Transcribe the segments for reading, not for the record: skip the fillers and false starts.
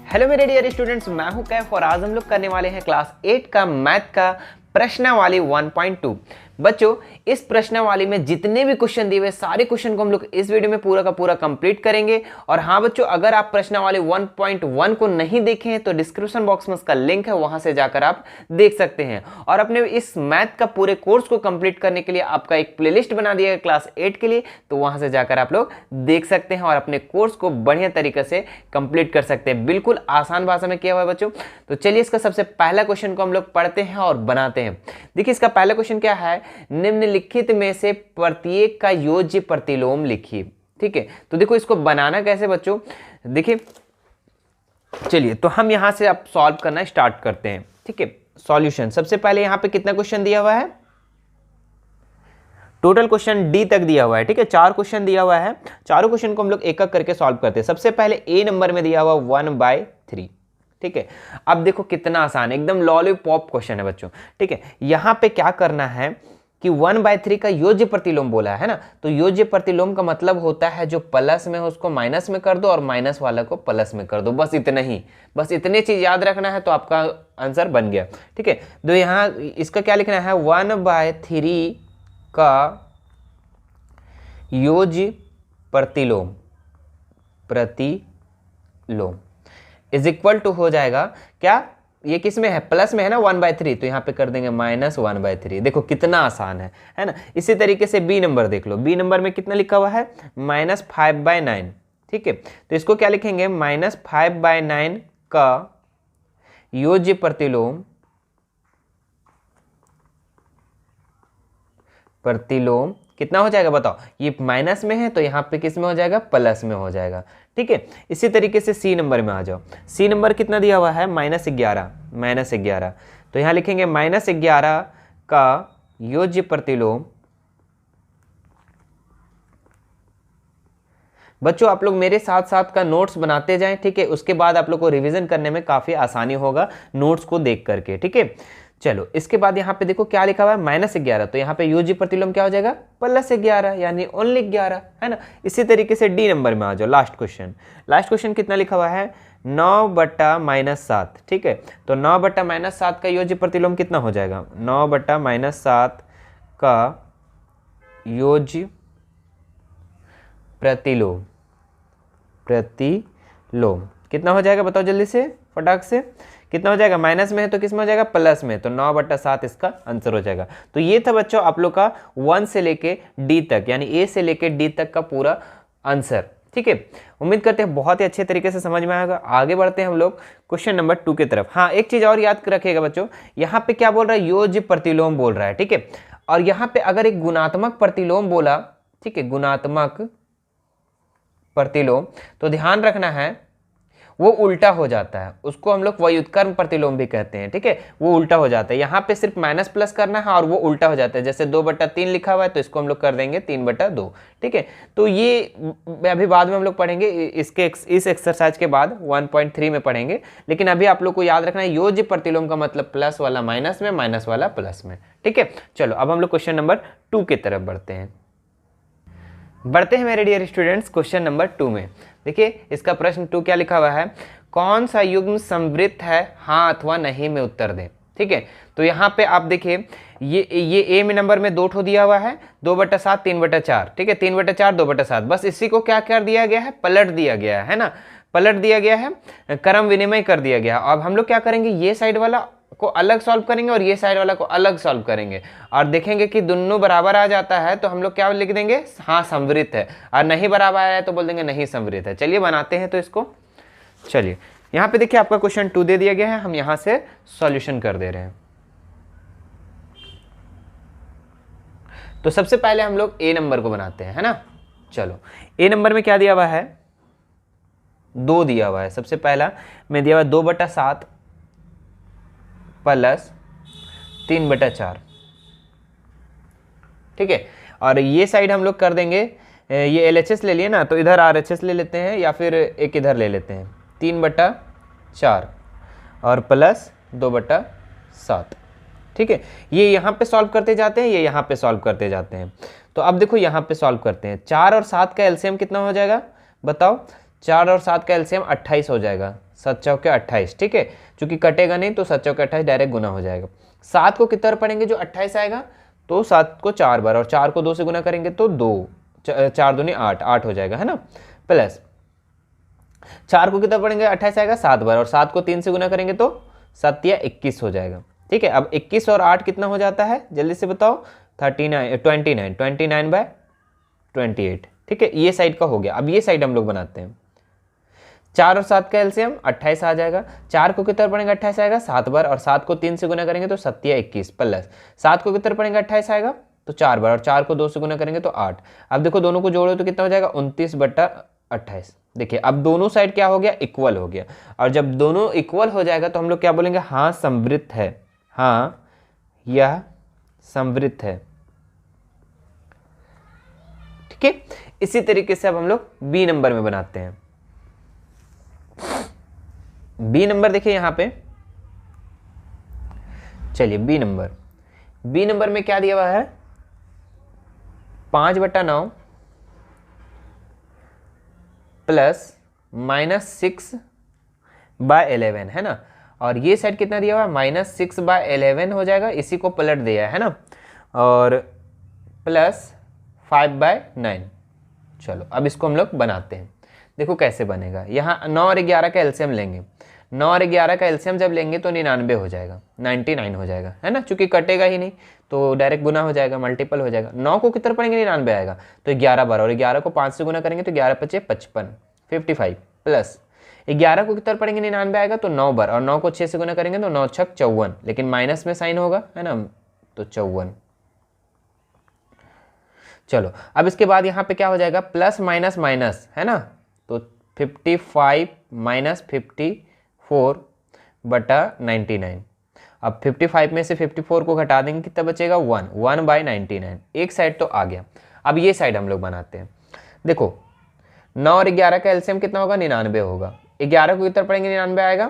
Hello मेरे dear students, मैं हूं कैफ और आज हम लोग करने वाले हैं क्लास 8 का मैथ का प्रश्नावली 1.2। बच्चों, इस प्रश्नावली में जितने भी क्वेश्चन दिए हुए सारे क्वेश्चन को हम लोग इस वीडियो में पूरा का पूरा कंप्लीट करेंगे। और हाँ बच्चों, अगर आप प्रश्नावली 1.1 को नहीं देखे हैं तो डिस्क्रिप्शन बॉक्स में उसका लिंक है, वहां से जाकर आप देख सकते हैं। और अपने इस मैथ का पूरे कोर्स को कंप्लीट करने के लिए आपका एक प्लेलिस्ट बना दिया है क्लास 8 के लिए, तो वहां से जाकर आप लोग देख सकते हैं और अपने कोर्स को बढ़िया तरीके से कंप्लीट कर सकते हैं। बिल्कुल आसान भाषा में किया हुआ है बच्चों। तो चलिए इसका सबसे पहला क्वेश्चन को हम लोग पढ़ते हैं और बनाते हैं। देखिए इसका पहला क्वेश्चन क्या है, निम्नलिखित में से प्रत्येक का योज्य प्रतिलोम लिखिए। ठीक है, तो देखो इसको बनाना कैसे बच्चों, देखिए चलिए तो हम यहां से अब सॉल्व करना स्टार्ट करते हैं। ठीक है, सॉल्यूशन सबसे पहले यहां पे कितना क्वेश्चन दिया हुआ है, टोटल क्वेश्चन डी तक दिया हुआ है। ठीक है, 4 क्वेश्चन दिया हुआ है, चारों क्वेश्चन को हम लोग एक एक करके सॉल्व करते हैं। सबसे पहले ए नंबर में दिया हुआ 1/3। ठीक है, अब देखो कितना आसान है, एकदम लॉलीपॉप क्वेश्चन है बच्चों। ठीक है, यहां पे क्या करना है कि 1/3 का योज्य प्रतिलोम बोला है ना, तो योज्य प्रतिलोम का मतलब होता है जो प्लस में हो उसको माइनस में कर दो और माइनस वाला को प्लस में कर दो, बस इतना ही, बस इतने चीज याद रखना है तो आपका आंसर बन गया। ठीक है, तो यहां इसका क्या लिखना है, 1/3 का योज्य प्रतिलोम इज इक्वल टू हो जाएगा क्या, ये किस में है, प्लस में है ना 1/3, तो यहां पे कर देंगे -1/3। देखो कितना आसान है ना। इसी तरीके से बी नंबर देख लो, बी नंबर में कितना लिखा हुआ है, -5/9। ठीक है, तो इसको क्या लिखेंगे, -5/9 का योज्य प्रतिलोम कितना हो जाएगा बताओ, ये माइनस में है तो यहाँ पे किस में हो जाएगा, प्लस में हो जाएगा। ठीक है, इसी तरीके से सी नंबर में आ जाओ, सी नंबर कितना दिया हुआ है, -11, तो यहाँ लिखेंगे -11 का योज्य प्रतिलोम। बच्चों आप लोग मेरे साथ साथ का नोट्स बनाते जाएं, ठीक है, उसके बाद आप लोग को रिवीजन करने में काफी आसानी होगा नोट्स को देख करके। ठीक है, चलो इसके बाद यहाँ पे देखो क्या लिखा हुआ है, -11, तो यहाँ पे योज्य प्रतिलोम क्या हो जाएगा, +11 यानी ओनली 11, है ना। इसी तरीके से डी नंबर में आ जाओ, लास्ट क्वेश्चन कितना लिखा हुआ है, 9/-7। ठीक है, तो 9/-7 का योज्य प्रतिलोम कितना हो जाएगा, 9/-7 का योज्य प्रतिलोम कितना हो जाएगा बताओ जल्दी से, फटाक से, कितना हो जाएगा, माइनस में है तो किस में हो जाएगा, प्लस में, तो 9/7 इसका आंसर हो जाएगा। तो ये था बच्चों आप लोग का 1 से लेके डी तक, यानी ए से लेके डी तक का पूरा आंसर। ठीक है, उम्मीद करते हैं बहुत ही अच्छे तरीके से समझ में आएगा। आगे बढ़ते हैं हम लोग क्वेश्चन नंबर 2 की तरफ। हाँ, एक चीज और याद रखिएगा बच्चों, यहाँ पे क्या बोल रहा है, योज्य प्रतिलोम बोल रहा है। ठीक है, और यहाँ पे अगर एक गुणात्मक प्रतिलोम बोला, ठीक है, गुणात्मक प्रतिलोम, तो ध्यान रखना है वो उल्टा हो जाता है, उसको हम लोग व्युत्क्रम प्रतिलोम भी कहते हैं। ठीक है, वो उल्टा हो जाता है, यहाँ पे सिर्फ माइनस प्लस करना है और वो उल्टा हो जाता है। जैसे 2/3 लिखा हुआ है तो इसको हम लोग कर देंगे 3/2। ठीक है, तो ये अभी बाद में हम लोग पढ़ेंगे, इस एक्सरसाइज के बाद 1.3 में पढ़ेंगे। लेकिन अभी आप लोग को याद रखना है योज्य प्रतिलोम का मतलब प्लस वाला माइनस में, माइनस वाला प्लस में। ठीक है, चलो अब हम लोग क्वेश्चन नंबर 2 की तरफ बढ़ते हैं मेरे डियर स्टूडेंट्स। क्वेश्चन नंबर 2 में देखिए इसका प्रश्न 2 क्या लिखा हुआ है, कौन सा युग्म समवृत्त है, हाँ अथवा नहीं में उत्तर दें। ठीक है, तो यहाँ पे आप देखिए ये ए में नंबर में 2 ठो दिया हुआ है, 2/7 3/4। ठीक है, 3/4 2/7, बस इसी को क्या कर दिया गया है, पलट दिया गया है ना, पलट दिया गया है, क्रम विनिमय कर दिया गया। अब हम लोग क्या करेंगे, ये साइड वाला को अलग सॉल्व करेंगे और ये साइड वाला को अलग सॉल्व करेंगे और देखेंगे कि दोनों बराबर आ जाता है तो हम लोग क्या लिख देंगे, हाँ समवृत्त है, और नहीं बराबर आया है तो बोल देंगे नहीं समवृत्त है। चलिए बनाते हैं तो इसको, चलिए यहाँ पे देखिए आपका क्वेश्चन 2 दे दिया गया है, हम यहाँ से सॉल्यूशन कर दे रहे हैं। तो सबसे पहले हम लोग ए नंबर को बनाते हैं, है ना। चलो ए नंबर में क्या दिया हुआ है, 2 दिया हुआ है। सबसे पहला में दिया हुआ 2/7 प्लस 3/4। ठीक है, और ये साइड हम लोग कर देंगे, ये LHS ले लिए ना, तो इधर RHS ले लेते हैं या फिर एक इधर ले लेते हैं, 3/4 और प्लस 2/7। ठीक है, ये यहाँ पे सॉल्व करते जाते हैं, ये यहाँ पे सॉल्व करते जाते हैं। तो अब देखो यहाँ पे सॉल्व करते हैं। 4 और 7 का एलसीएम कितना हो जाएगा बताओ? 4 और 7 का एलसीएम 28 हो जाएगा, 7 चौके 28। ठीक है, चूंकि कटेगा नहीं तो 7 चौके 28 डायरेक्ट गुना हो जाएगा। 7 को कितना पढ़ेंगे जो 28 आएगा, तो 7 को 4 बार, और 4 को 2 से गुना करेंगे तो 2, 4 दूनी 8, 8 हो जाएगा, है ना। प्लस 4 को कितना पढ़ेंगे, 28 आएगा 7 बार, और 7 को 3 से गुना करेंगे तो 7 या 21 हो जाएगा। ठीक है, अब 21 और 8 कितना हो जाता है जल्दी से बताओ? 29/28। ठीक है, ये साइड का हो गया। अब ये साइड हम लोग बनाते हैं। 4 और 7 का एलसीएम 28 आ जाएगा। 4 को कितना पढ़ेंगे, 28 आएगा 7 बार, और 7 को 3 से गुना करेंगे तो 7 या 21। प्लस 7 को कितना पढ़ेंगे, 28 आएगा तो 4 बार, और 4 को 2 से गुना करेंगे तो 8। अब देखो दोनों को जोड़ो तो कितना हो जाएगा, 29/28। देखिए अब दोनों साइड क्या हो गया, इक्वल हो गया। और जब दोनों इक्वल हो जाएगा तो हम लोग क्या बोलेंगे, हाँ समवृत्त है, हाँ यह समवृत्त है। ठीक है, इसी तरीके से अब हम लोग बी नंबर में बनाते हैं। बी नंबर देखिए यहां पे, चलिए बी नंबर में क्या दिया हुआ है, 5/9 प्लस -6/11 है ना। और ये साइड कितना दिया हुआ है, -6/11 हो जाएगा, इसी को पलट दिया है ना, और प्लस 5/9। चलो अब इसको हम लोग बनाते हैं। देखो कैसे बनेगा, यहाँ 9 और 11 का एलसीएम लेंगे। 9 और 11 का एलसीएम जब लेंगे तो 99 हो जाएगा, 99 हो जाएगा, है ना, चूंकि कटेगा ही नहीं तो डायरेक्ट गुना हो जाएगा, मल्टीपल हो जाएगा। 9 को कितना पढ़ेंगे, 99 आएगा, तो 11 बार, और 11 को 5 से गुना करेंगे तो 11 × 5 = 55। प्लस 11 को कितना पढ़ेंगे, 99 आएगा तो 9 बार, और 9 को 6 से गुना करेंगे तो 9 × 6 = 54, लेकिन माइनस में साइन होगा, है ना, तो 54। चलो अब इसके बाद यहाँ पे क्या हो जाएगा, प्लस माइनस माइनस, है ना, तो 55 - 54/99। अब 55 में से 54 को घटा देंगे, कितना बचेगा, 1/99। एक साइड तो आ गया। अब ये साइड हम लोग बनाते हैं। देखो 9 और 11 का एलसीएम कितना होगा, 99 होगा। 11 को कितना पढ़ेंगे, 99 आएगा,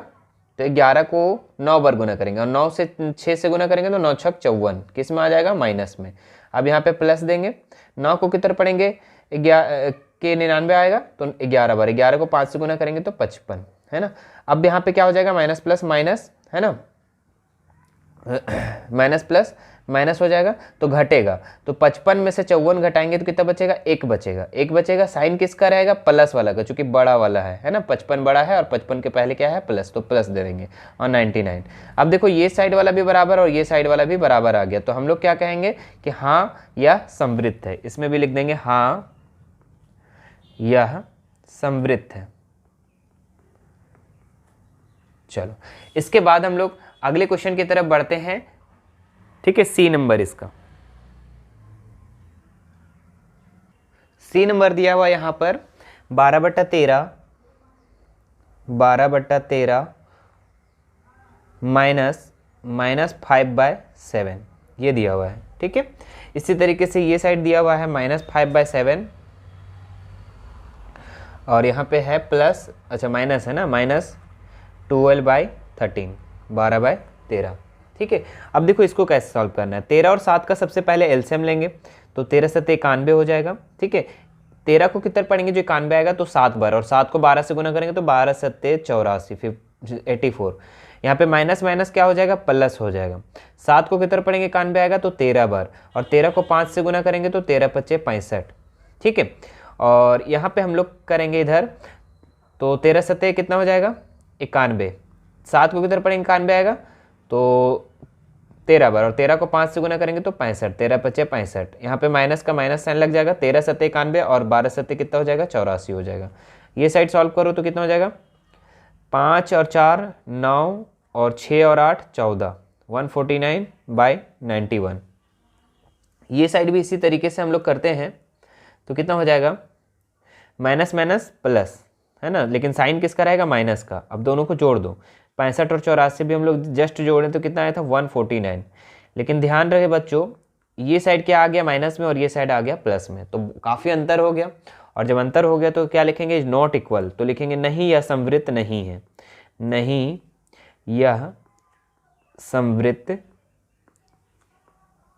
तो 11 को 9 बार गुना करेंगे, और 9 से 6 से गुना करेंगे तो 9 × 6 = 54, किस में आ जाएगा, माइनस में। अब यहाँ पे प्लस देंगे, 9 को कितना पढ़ेंगे, 99 आएगा तो 11 बार, 11 को 5 से गुना करेंगे तो 55, है ना। अब यहाँ पे क्या हो जाएगा, माइनस प्लस माइनस, है ना, माइनस प्लस माइनस हो जाएगा तो घटेगा, तो 55 में से 54 घटाएंगे तो कितना बचेगा, 1 बचेगा। 1 बचेगा, साइन किसका रहेगा, प्लस वाला का, चूंकि बड़ा वाला है ना, 55 बड़ा है और 55 के पहले क्या है, प्लस, तो प्लस दे देंगे, और 99। अब देखो ये साइड वाला भी बराबर और ये साइड वाला भी बराबर आ गया, तो हम लोग क्या कहेंगे कि हाँ यह समवृत्त है। इसमें भी लिख देंगे हाँ यह समवृत्त है। चलो इसके बाद हम लोग अगले क्वेश्चन की तरफ बढ़ते हैं। ठीक है, सी नंबर, इसका सी नंबर दिया हुआ यहां पर 12/13 -5/7 ये दिया हुआ है। ठीक है, इसी तरीके से ये साइड दिया हुआ है -5/7, और यहाँ पे है प्लस, अच्छा माइनस है ना, -12/13 12/13। ठीक है, अब देखो इसको कैसे सॉल्व करना है। 13 और 7 का सबसे पहले एलसीएम लेंगे, तो 13 × 7 = 91 हो जाएगा। ठीक है, 13 को कितना पढ़ेंगे, जो 91 आएगा तो 7 बार, और 7 को 12 से गुना करेंगे तो 12 × 7 = 84, 84। यहाँ पे माइनस माइनस क्या हो जाएगा, प्लस हो जाएगा। 7 को कितना पढ़ेंगे, 91 आएगा तो 13 बार, और 13 को 5 से गुना करेंगे तो 13 × 5 = 65। ठीक है, और यहाँ पे हम लोग करेंगे इधर, तो 13 × 7 कितना हो जाएगा, 91। 7 को किधर पढ़ेंगे, 91 आएगा तो 13 बार, और 13 को 5 से गुना करेंगे तो 65, 13 × 5 = 65। यहाँ पे माइनस का माइनस साइन लग जाएगा, 13 × 7 = 91, और 12 × 7 कितना हो जाएगा, 84 हो जाएगा। ये साइड सॉल्व करो तो कितना हो जाएगा, 5 और 4 9, और 6 और 8 14, 149/91। ये साइड भी इसी तरीके से हम लोग करते हैं, तो कितना हो जाएगा, माइनस माइनस प्लस, है ना, लेकिन साइन किसका रहेगा, माइनस का। अब दोनों को जोड़ दो, 65 और 84 भी हम लोग जस्ट जोड़ें तो कितना आया था, 149। लेकिन ध्यान रहे बच्चों, ये साइड क्या आ गया, माइनस में, और ये साइड आ गया प्लस में, तो काफ़ी अंतर हो गया। और जब अंतर हो गया तो क्या लिखेंगे, नॉट इक्वल, तो लिखेंगे नहीं, यह समवृत्त नहीं है, नहीं यह समवृत्त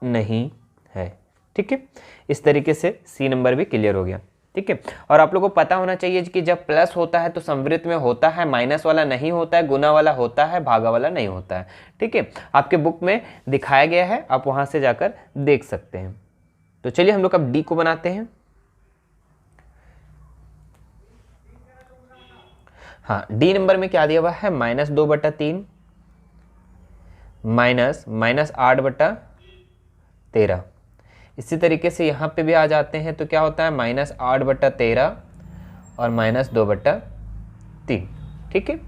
नहीं है। ठीक है, इस तरीके से सी नंबर भी क्लियर हो गया। ठीक है, और आप लोगों को पता होना चाहिए कि जब प्लस होता है तो समवृत्त में होता है, माइनस वाला नहीं होता है, गुना वाला होता है, भागा वाला नहीं होता है। ठीक है, आपके बुक में दिखाया गया है, आप वहां से जाकर देख सकते हैं। तो चलिए हम लोग अब डी को बनाते हैं। हाँ, डी नंबर में क्या दिया हुआ है, -2/3 -8/13। इसी तरीके से यहाँ पे भी आ जाते हैं तो क्या होता है, -8/13 और -2/3। ठीक है,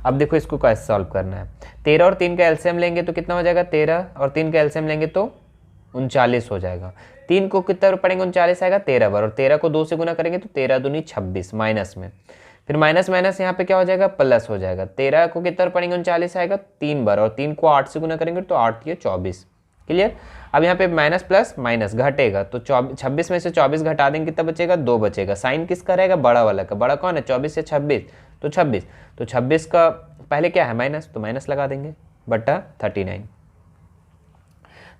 अब देखो इसको कैसे सॉल्व करना है। 13 और 3 का एलसीएम लेंगे तो कितना हो जाएगा, 13 और 3 का एलसीएम लेंगे तो 39 हो जाएगा। 3 को कितना बार पढ़ेंगे, 39 आएगा 13 बार, और 13 को 2 से गुना करेंगे तो 13 दूनी 26 माइनस में, फिर माइनस माइनस यहाँ पे क्या हो जाएगा, प्लस हो जाएगा। 13 को कितना पढ़ेंगे, 39 आएगा 3 बार, और 3 को 8 से गुना करेंगे तो 8 ये 24। क्लियर। अब यहाँ पे माइनस प्लस माइनस घटेगा तो 26 में से 24 घटा देंगे, कितना बचेगा, 2 बचेगा। साइन किसका रहेगा, बड़ा वाला का। बड़ा कौन है, 24 से 26 तो 26, तो 26 का पहले क्या है, माइनस, तो माइनस लगा देंगे बटा 39।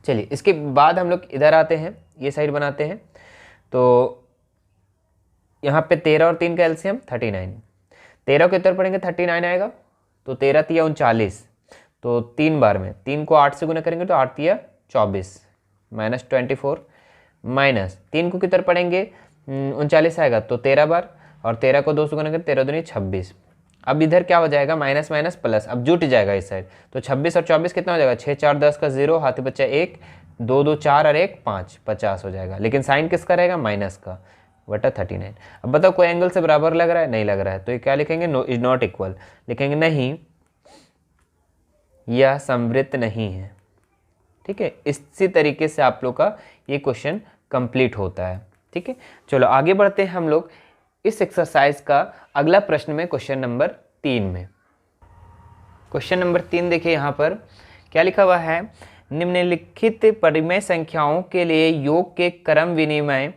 चलिए इसके बाद हम लोग इधर आते हैं, ये साइड बनाते हैं। तो यहाँ पे 13 और 3 का एलसीएम 39। 13 के उत्तर पढ़ेंगे 39 आएगा, तो 13 तिया 39, तो 3 बार में 3 को 8 से गुना करेंगे तो 8 तिया 24 -24, माइनस 3 को कितना पढ़ेंगे 39 आएगा तो 13 बार, और 13 को 2 से गुना करेंगे 13 दूनी 26। अब इधर क्या हो जाएगा, माइनस माइनस प्लस, अब जुट जाएगा इस साइड, तो 26 और 24 कितना हो जाएगा, 6 4 10 का 0, हाथी बच्चा 1, 2 2 4 और 1 5, 50 हो जाएगा। लेकिन साइन किसका रहेगा, माइनस का, बटा 39। अब बताओ कोई एंगल से बराबर लग रहा है, नहीं लग रहा है, तो ये क्या लिखेंगे, नो इज नॉट इक्वल, लिखेंगे नहीं यह समवृत्त नहीं है। ठीक है, इसी तरीके से आप लोग का ये क्वेश्चन कंप्लीट होता है। ठीक है, चलो आगे बढ़ते हैं हम लोग इस एक्सरसाइज का अगला प्रश्न में, क्वेश्चन नंबर 3 में। क्वेश्चन नंबर 3 देखिए, यहाँ पर क्या लिखा हुआ है, निम्नलिखित परिमेय संख्याओं के लिए योग के क्रम विनिमय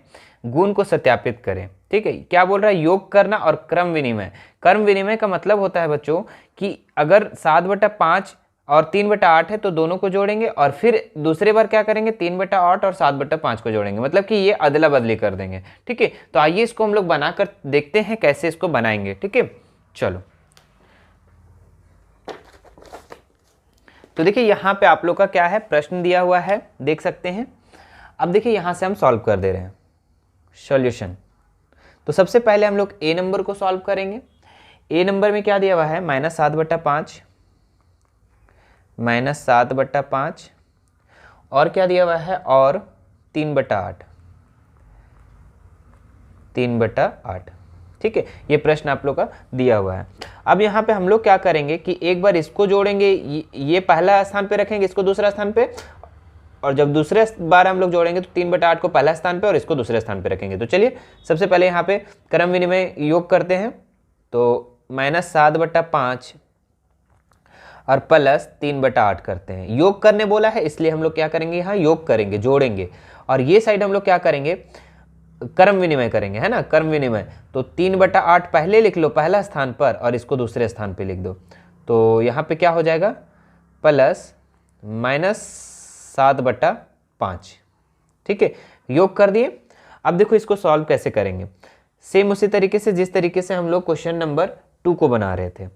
गुण को सत्यापित करें। ठीक है, क्या बोल रहा है, योग करना और क्रम विनिमय। क्रम विनिमय का मतलब होता है बच्चों कि अगर 7/5 और 3/8 है तो दोनों को जोड़ेंगे, और फिर दूसरे बार क्या करेंगे, 3/8 और 7/5 को जोड़ेंगे, मतलब कि ये अदला बदली कर देंगे। ठीक है, तो आइए इसको हम लोग बनाकर देखते हैं कैसे इसको बनाएंगे। ठीक है, चलो तो देखिए यहाँ पे आप लोग का क्या है, प्रश्न दिया हुआ है, देख सकते हैं। अब देखिए यहाँ से हम सॉल्व कर दे रहे हैं सॉल्यूशन। तो सबसे पहले हम लोग ए नंबर को सॉल्व करेंगे। ए नंबर में क्या दिया हुआ है, -7/5 -7/5, और क्या दिया हुआ है, और 3/8 3/8। ठीक है, ये प्रश्न आप लोग का दिया हुआ है। अब यहाँ पे हम लोग क्या करेंगे कि एक बार इसको जोड़ेंगे, ये पहला स्थान पे रखेंगे, इसको दूसरा स्थान पे, और जब दूसरे बार हम लोग जोड़ेंगे तो 3/8 को पहला स्थान पे और इसको दूसरे स्थान पे रखेंगे। तो चलिए सबसे पहले यहाँ पे क्रम विनिमय योग करते हैं। तो -7/5 और प्लस 3/8 करते हैं। योग करने बोला है इसलिए हम लोग क्या करेंगे, यहाँ योग करेंगे, जोड़ेंगे, और ये साइड हम लोग क्या करेंगे, क्रम विनिमय करेंगे, है ना, क्रम विनिमय। तो 3/8 पहले लिख लो पहला स्थान पर, और इसको दूसरे स्थान पे लिख दो। तो यहाँ पे क्या हो जाएगा, प्लस -7/5। ठीक है, योग कर दिए। अब देखो इसको सॉल्व कैसे करेंगे, सेम उसी तरीके से जिस तरीके से हम लोग क्वेश्चन नंबर 2 को बना रहे थे।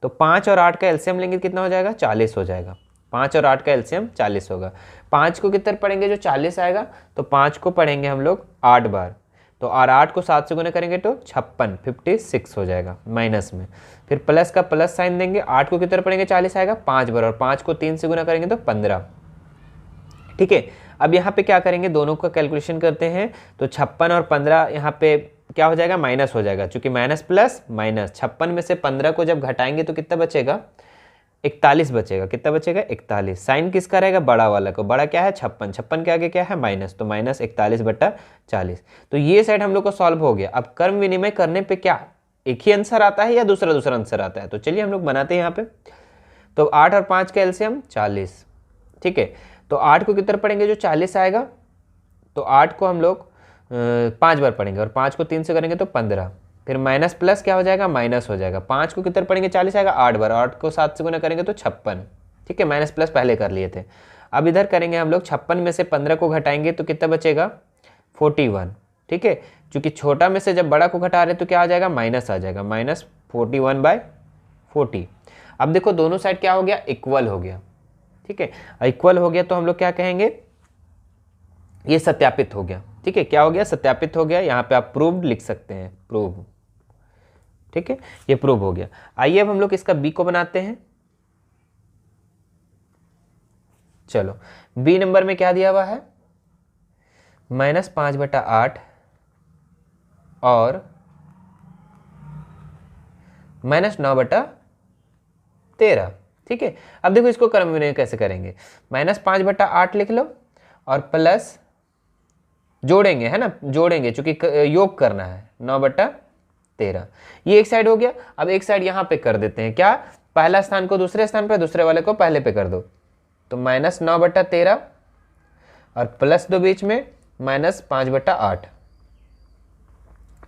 तो 5 और 8 का एलसीएम लेंगे, कितना हो जाएगा, 40 हो जाएगा। 5 और 8 का एलसीएम 40 होगा। 5 को कितना पढ़ेंगे, जो 40 आएगा, तो 5 को पढ़ेंगे हम लोग 8 बार, तो और 8 को 7 से गुना करेंगे तो 56 हो जाएगा माइनस में, फिर प्लस का प्लस साइन देंगे। 8 को कितना पढ़ेंगे, 40 आएगा 5 बार, और 5 को 3 से गुना करेंगे तो 15। ठीक है, अब यहाँ पे क्या करेंगे, दोनों का कैलकुलेशन करते हैं। तो 56 और 15 यहाँ पे क्या हो जाएगा, माइनस हो जाएगा, क्योंकि माइनस प्लस माइनस। 56 में से 15 को जब घटाएंगे तो कितना बचेगा, 41 बचेगा। कितना बचेगा, 41। साइन किसका रहेगा, बड़ा वाला को। बड़ा क्या है, 56। 56 के आगे क्या है, माइनस, तो -41/40। तो ये साइड हम लोग को सॉल्व हो गया। अब कर्म विनिमय करने पे क्या एक ही आंसर आता है या दूसरा आंसर आता है, तो चलिए हम लोग बनाते हैं यहाँ पे। तो 8 और 5 का एलसीएम 40। ठीक है, तो 8 को कितना पढ़ेंगे, जो 40 आएगा, तो 8 को हम लोग 5 बार पढ़ेंगे, और 5 को 3 से करेंगे तो 15। फिर माइनस प्लस क्या हो जाएगा, माइनस हो जाएगा। 5 को कितने पढ़ेंगे, 40 आएगा 8 बार, 8 को 7 से गुना करेंगे तो 56। ठीक है, माइनस प्लस पहले कर लिए थे। अब इधर करेंगे हम लोग, 56 में से 15 को घटाएंगे तो कितना बचेगा, 41। ठीक है, चूंकि छोटा में से जब बड़ा को घटा रहे तो क्या आ जाएगा, माइनस आ जाएगा, माइनस 41/40। अब देखो दोनों साइड क्या हो गया, इक्वल हो गया। ठीक है, इक्वल हो गया तो हम लोग क्या कहेंगे, ये सत्यापित हो गया। ठीक है, क्या हो गया, सत्यापित हो गया। यहाँ पे आप प्रूव्ड लिख सकते हैं, प्रूव। ठीक है, ये प्रूव हो गया। आइए अब हम लोग इसका बी को बनाते हैं। चलो, बी नंबर में क्या दिया हुआ है, -5/8 और -9/13। ठीक है, अब देखो इसको क्रम में कैसे करेंगे, -5/8 लिख लो और प्लस जोड़ेंगे, है ना, जोड़ेंगे चूंकि योग करना है, 9/13। ये एक साइड हो गया। अब एक साइड यहाँ पे कर देते हैं, क्या, पहला स्थान को दूसरे स्थान पे, दूसरे वाले को पहले पे कर दो, तो -9/13 और प्लस दो बीच में, -5/8।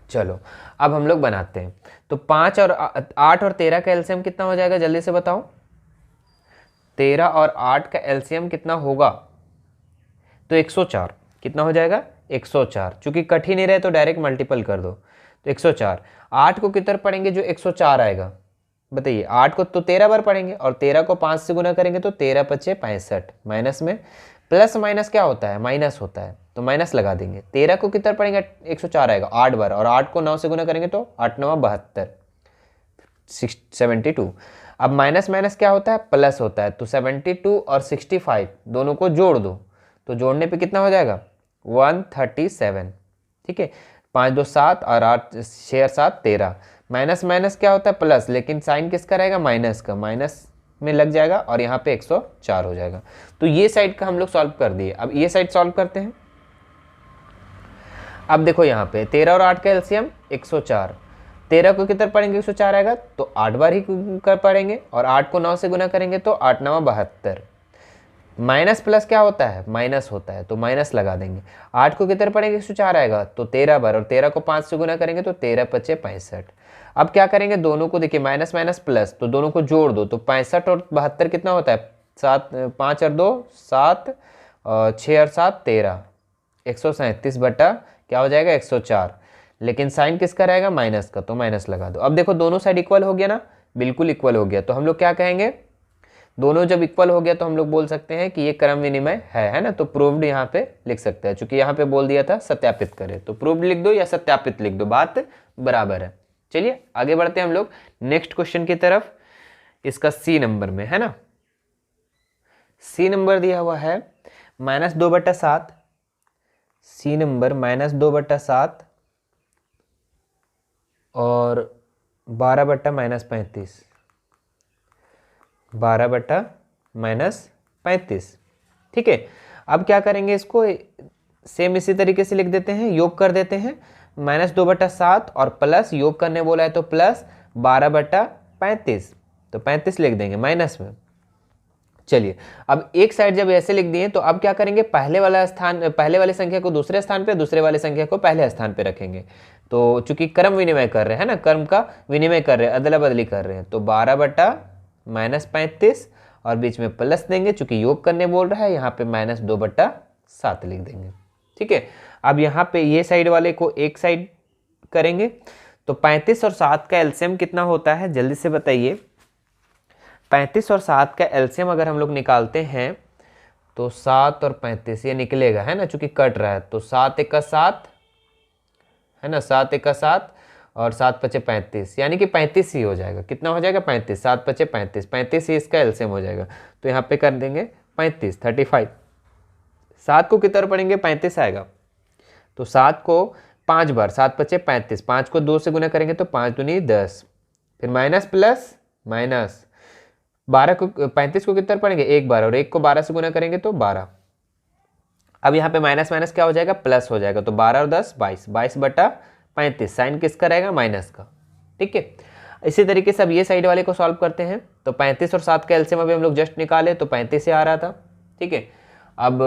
चलो अब हम लोग बनाते हैं। तो 8 और 13 का एलसीएम कितना हो जाएगा, जल्दी से बताओ। 13 और 8 का एलसीएम कितना होगा, तो 104। कितना हो जाएगा, 104। चूंकि कठिन ही रहे तो डायरेक्ट मल्टीपल कर दो, तो 104। 8 को कितना पढ़ेंगे जो 104 आएगा, बताइए। 8 को तो 13 बार पढ़ेंगे और 13 को 5 से गुना करेंगे तो 13 पचे 65। माइनस में प्लस माइनस क्या होता है, माइनस होता है, तो माइनस लगा देंगे। 13 को कितना पढ़ेंगे, 104 आएगा 8 बार, और 8 को 9 से गुना करेंगे तो 8 9 72, 72। अब माइनस माइनस क्या होता है, प्लस होता है, तो 72 और 65 दोनों को जोड़ दो, तो जोड़ने पे कितना हो जाएगा, 137। ठीक है, 5 2 7 और 8 6 7 13। माइनस माइनस क्या होता है, प्लस, लेकिन साइन किसका रहेगा, माइनस का, माइनस में लग जाएगा और यहाँ पे 104 हो जाएगा। तो ये साइड का हम लोग सॉल्व कर दिए। अब ये साइड सॉल्व करते हैं। अब देखो यहाँ पे 13 और 8 का एलसीएम 104। 13 को कितना पढ़ेंगे, 104 आएगा तो 8 बार ही कर पढ़ेंगे, और 8 को 9 से गुना करेंगे तो 8 9 72। माइनस प्लस क्या होता है, माइनस होता है, तो माइनस लगा देंगे। 8 को कितने पढ़ेंगे, 104 आएगा तो 13 बार, और 13 को 5 से गुना करेंगे तो 13 पचे 65। अब क्या करेंगे, दोनों को देखिए माइनस माइनस प्लस, तो दोनों को जोड़ दो, तो 65 और 72 कितना होता है, 7 5 और 2 7 और 6 और 7 13, 137 बटा क्या हो जाएगा 104। लेकिन साइन किसका रहेगा, माइनस का, तो माइनस लगा दो। अब देखो दोनों साइड इक्वल हो गया ना, बिल्कुल इक्वल हो गया। तो हम लोग क्या कहेंगे, दोनों जब इक्वल हो गया तो हम लोग बोल सकते हैं कि ये क्रम विनिमय है ना। तो प्रूव्ड यहाँ पे लिख सकते हैं, चूंकि यहाँ पे बोल दिया था सत्यापित करें, तो प्रूव्ड लिख दो या सत्यापित लिख दो, बात बराबर है। चलिए आगे बढ़ते हैं हम लोग नेक्स्ट क्वेश्चन की तरफ। इसका सी नंबर में है ना, सी नंबर दिया हुआ है -2/7। सी नंबर -2/7 और 12/-35, 12/-35। ठीक है, अब क्या करेंगे, इसको सेम इसी तरीके से लिख देते हैं, योग कर देते हैं। -2/7 और प्लस योग करने बोला है तो प्लस 12/35, तो 35 लिख देंगे माइनस में। चलिए अब एक साइड जब ऐसे लिख दिए तो अब क्या करेंगे, पहले वाले संख्या को दूसरे स्थान पे, दूसरे वाले संख्या को पहले स्थान पे रखेंगे। तो चूंकि क्रम विनिमय कर रहे हैं ना, क्रम का विनिमय कर रहे हैं, अदला बदली कर रहे हैं, तो 12/-35 और बीच में प्लस देंगे, चूंकि योग करने बोल रहा है, यहाँ पे -2/7 लिख देंगे। ठीक है, अब यहाँ पे ये साइड वाले को एक साइड करेंगे, तो 35 और 7 का एलसीएम कितना होता है, जल्दी से बताइए। 35 और 7 का एलसीएम अगर हम लोग निकालते हैं तो 7 और 35 ये निकलेगा, है ना, चूंकि कट रहा है, तो 7 × 7 है ना, 7 × 7 और 7 पचे 35, यानी कि 35 ही हो जाएगा। कितना हो जाएगा, 35, 7 पचे 35, 35 ही इसका एलसीएम हो जाएगा। तो यहाँ पे कर देंगे 35, 35। 7 को कितना पढ़ेंगे, 35 आएगा, तो 7 को 5 बार, 7 पचे 35, 5 को 2 से गुना करेंगे तो 5 दूनी 10, फिर माइनस प्लस माइनस, 12 को 35 को कितना पढ़ेंगे, एक बार, और 1 को 12 से गुना करेंगे तो 12। अब यहाँ पे माइनस माइनस क्या हो जाएगा, प्लस हो जाएगा, तो 12 और 10 22, 22/35, साइन किसका रहेगा, माइनस का। ठीक है, इसी तरीके से अब ये साइड वाले को सॉल्व करते हैं। तो 35 और 7 का एलसीएम अभी हम लोग जस्ट निकाले तो 35 से आ रहा था। ठीक है, अब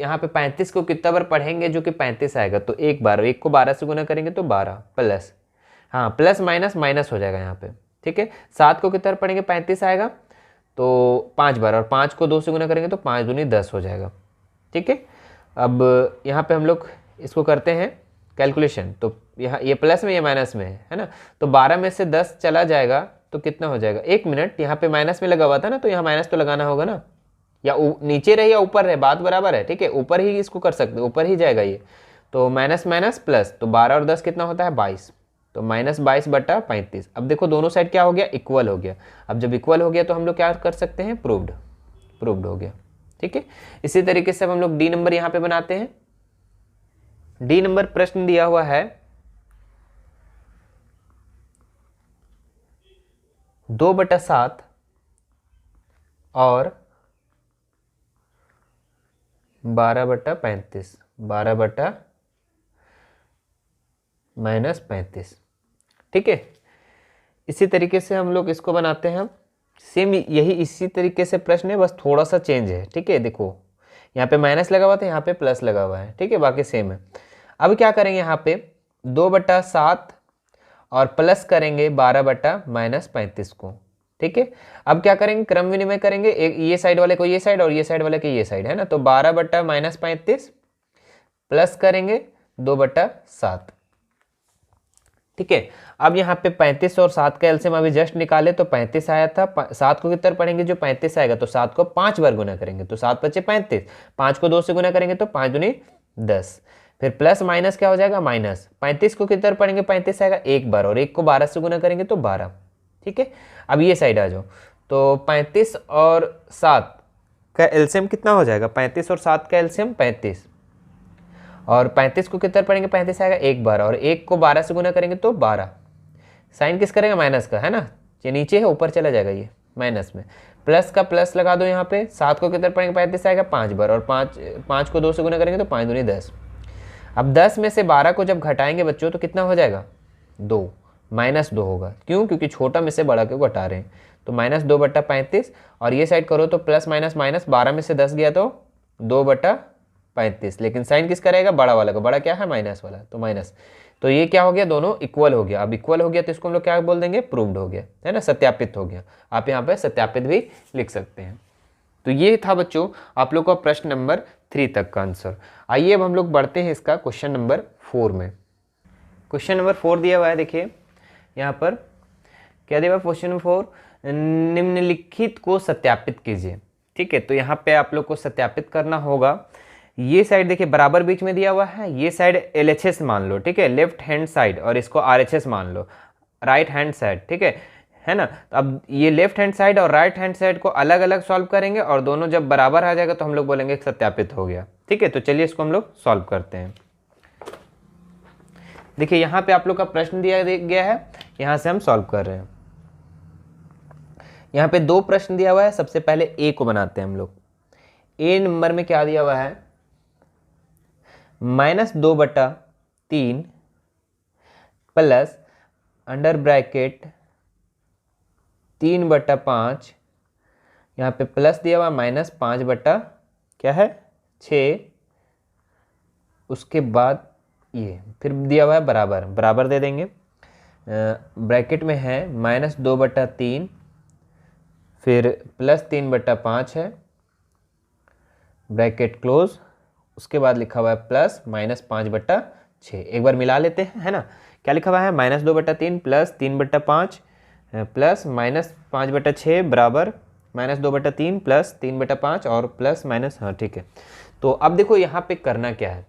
यहाँ पे 35 को कितना बार पढ़ेंगे जो कि 35 आएगा, तो एक बार, 1 को 12 से गुना करेंगे तो 12 प्लस हाँ प्लस माइनस माइनस हो जाएगा यहाँ पे, ठीक है। 7 को कितना पढ़ेंगे 35 आएगा, तो 5 बार, और 5 को 2 से गुना करेंगे तो 5 दूनी 10 हो जाएगा, ठीक है। अब यहाँ पे हम लोग इसको करते हैं कैलकुलेशन, तो यहाँ ये प्लस में ये माइनस में है ना, तो 12 में से 10 चला जाएगा तो कितना हो जाएगा, 1 मिनट, यहाँ पे माइनस में लगा हुआ था ना, तो यहाँ माइनस तो लगाना होगा ना, या नीचे रहे या ऊपर रहे बात बराबर है, ठीक है, ऊपर ही इसको कर सकते, ऊपर ही जाएगा ये, तो माइनस माइनस प्लस, तो 12 और 10 कितना होता है 22, तो -22/35। अब देखो दोनों साइड क्या हो गया, इक्वल हो गया। अब जब इक्वल हो गया तो हम लोग क्या कर सकते हैं, प्रूव्ड हो गया, ठीक है। इसी तरीके से अब हम लोग डी नंबर यहाँ पे बनाते हैं। डी नंबर प्रश्न दिया हुआ है 2/7 और 12/35, 12/-35, ठीक है। इसी तरीके से हम लोग इसको बनाते हैं, सेम यही इसी तरीके से प्रश्न है, बस थोड़ा सा चेंज है, ठीक है। देखो यहाँ पे माइनस लगा हुआ था, यहाँ पे प्लस लगा हुआ है, ठीक है, बाकी सेम है। अब क्या करेंगे, यहाँ पे 2/7 और प्लस करेंगे 12/-35 को, ठीक है। अब क्या करेंगे, क्रम विनिमय करेंगे, एक ये साइड वाले को ये साइड और ये साइड वाले को ये साइड, है ना, तो 12/-35 प्लस करेंगे 2/7, ठीक है। अब यहाँ पे 35 और 7 का एलसीएम अभी जस्ट निकाले तो 35 आया था, 7 को कितना पढ़ेंगे, जो 35 आएगा तो 7 को 5 बार गुना करेंगे तो 7 बचे 35, 5 को 2 से गुना करेंगे तो 5 दूनी 10, फिर प्लस माइनस क्या हो जाएगा माइनस, 35 को कितना पढ़ेंगे 35 आएगा एक बार, और 1 को 12 से गुना करेंगे तो 12, ठीक है। अब ये साइड आ जाओ, तो 35 और 7 का एलसीएम कितना हो जाएगा, 35 और 7 का एलसीएम 35, और 35 को कितना पढ़ेंगे 35 आएगा एक बार, और 1 को 12 से गुना करेंगे तो 12, साइन किस करेगा माइनस का, है ना, ये नीचे है ऊपर चला जाएगा ये माइनस में, प्लस का प्लस लगा दो यहाँ पे, 7 को कितना पढ़ेंगे 35 आएगा 5 बार, और 5 को 2 से गुना करेंगे तो 5 दूनी 10। अब 10 में से 12 को जब घटाएंगे बच्चों तो कितना हो जाएगा 2, -2 होगा, क्यों, क्योंकि छोटा में से बड़ा को घटा रहे हैं, तो -2/35, और ये साइड करो तो प्लस माइनस माइनस, 12 में से 10 गया तो 2/35, लेकिन साइन किस रहेगा बड़ा वाला का, बड़ा क्या है माइनस वाला, तो माइनस, तो ये क्या हो गया, दोनों इक्वल हो गया। अब इक्वल हो गया तो इसको हम लोग क्या बोल देंगे, प्रूव्ड हो गया, है ना, सत्यापित हो गया। आप यहाँ पे सत्यापित भी लिख सकते हैं। तो ये था बच्चों आप लोग का प्रश्न नंबर 3 तक का आंसर। आइए अब हम लोग बढ़ते हैं इसका क्वेश्चन नंबर 4 में। क्वेश्चन नंबर 4 दिया हुआ है, देखिए यहाँ पर क्या दिया हुआ, क्वेश्चन नंबर 4, निम्नलिखित को सत्यापित कीजिए, ठीक है। तो यहाँ पे आप लोग को सत्यापित करना होगा, ये साइड देखिए बराबर बीच में दिया हुआ है, ये साइड LHS मान लो, ठीक है, लेफ्ट हैंड साइड, और इसको RHS मान लो, राइट हैंड साइड, ठीक है ना। तो अब ये लेफ्ट हैंड साइड और राइट हैंड साइड को अलग अलग सॉल्व करेंगे, और दोनों जब बराबर आ जाएगा तो हम लोग बोलेंगे सत्यापित हो गया, ठीक है। तो चलिए इसको हम लोग सॉल्व करते हैं। देखिए यहाँ पे आप लोग का प्रश्न दिया गया है, यहाँ से हम सॉल्व कर रहे हैं। यहाँ पे 2 प्रश्न दिया हुआ है, सबसे पहले ए को बनाते हैं हम लोग। ए नंबर में क्या दिया हुआ है, -2/3 प्लस अंडर ब्रैकेट 3/5, यहाँ पे प्लस दिया हुआ -5 क्या है 6, उसके बाद ये फिर दिया हुआ है बराबर दे देंगे, ब्रैकेट में है -2/3 फिर प्लस 3/5 है, ब्रैकेट क्लोज, उसके बाद लिखा हुआ है प्लस -5/6। एक बार मिला लेते हैं, है ना, क्या लिखा हुआ है -2/3 प्लस 3/5 प्लस -5/6 बराबर -2/3 प्लस 3/5 और प्लस माइनस, हाँ ठीक है। तो अब देखो यहाँ पे करना क्या है,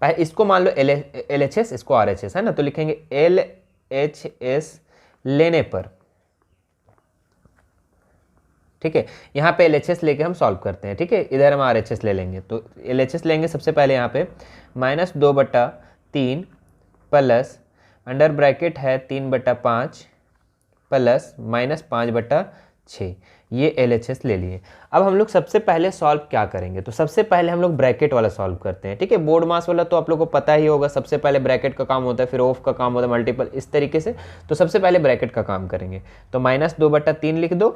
पहले इसको मान लो LHS, इसको RHS, है ना, तो लिखेंगे LHS लेने पर, ठीक है। यहाँ पे LHS लेके हम सॉल्व करते हैं, ठीक है, इधर हम RHS ले लेंगे, तो LHS लेंगे सबसे पहले यहाँ पे -2/3 प्लस अंडर ब्रैकेट है 3/5 प्लस -5/6, ये LHS ले लिए। अब हम लोग सबसे पहले सॉल्व क्या करेंगे, तो सबसे पहले हम लोग ब्रैकेट वाला सॉल्व करते हैं, ठीक है। बोर्ड मास वाला तो आप लोग को पता ही होगा, सबसे पहले ब्रैकेट का काम होता है, फिर ऑफ का काम होता है, मल्टीपल, इस तरीके से। तो सबसे पहले ब्रैकेट का काम करेंगे, तो -2/3 लिख दो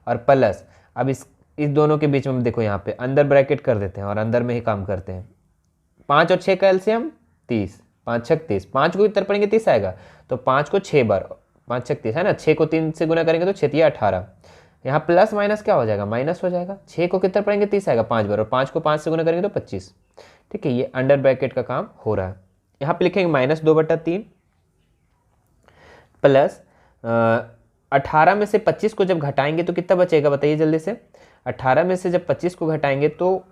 और प्लस, अब इस दोनों के बीच में देखो यहाँ पे अंदर ब्रैकेट कर देते हैं और अंदर में ही काम करते हैं। 5 और 6 का एलसीएम 30, 5 छक 30, 5 को कितना पढ़ेंगे 30 आएगा, तो 5 को 6 बार, 5 छक 30 है ना, 6 को 3 से गुना करेंगे तो 6 18। यहाँ प्लस माइनस क्या हो जाएगा, माइनस हो जाएगा। 6 को कितना पढ़ेंगे 30 आएगा 5 बार, और 5 को 5 से गुना करेंगे तो 25। ठीक है, ये अंडर ब्रैकेट का काम हो रहा है। यहाँ पे लिखेंगे -2/3 प्लस 18 में से 25 को जब घटाएंगे तो कितना बचेगा बताइए जल्दी से। 18 में से जब 25 को घटाएंगे तो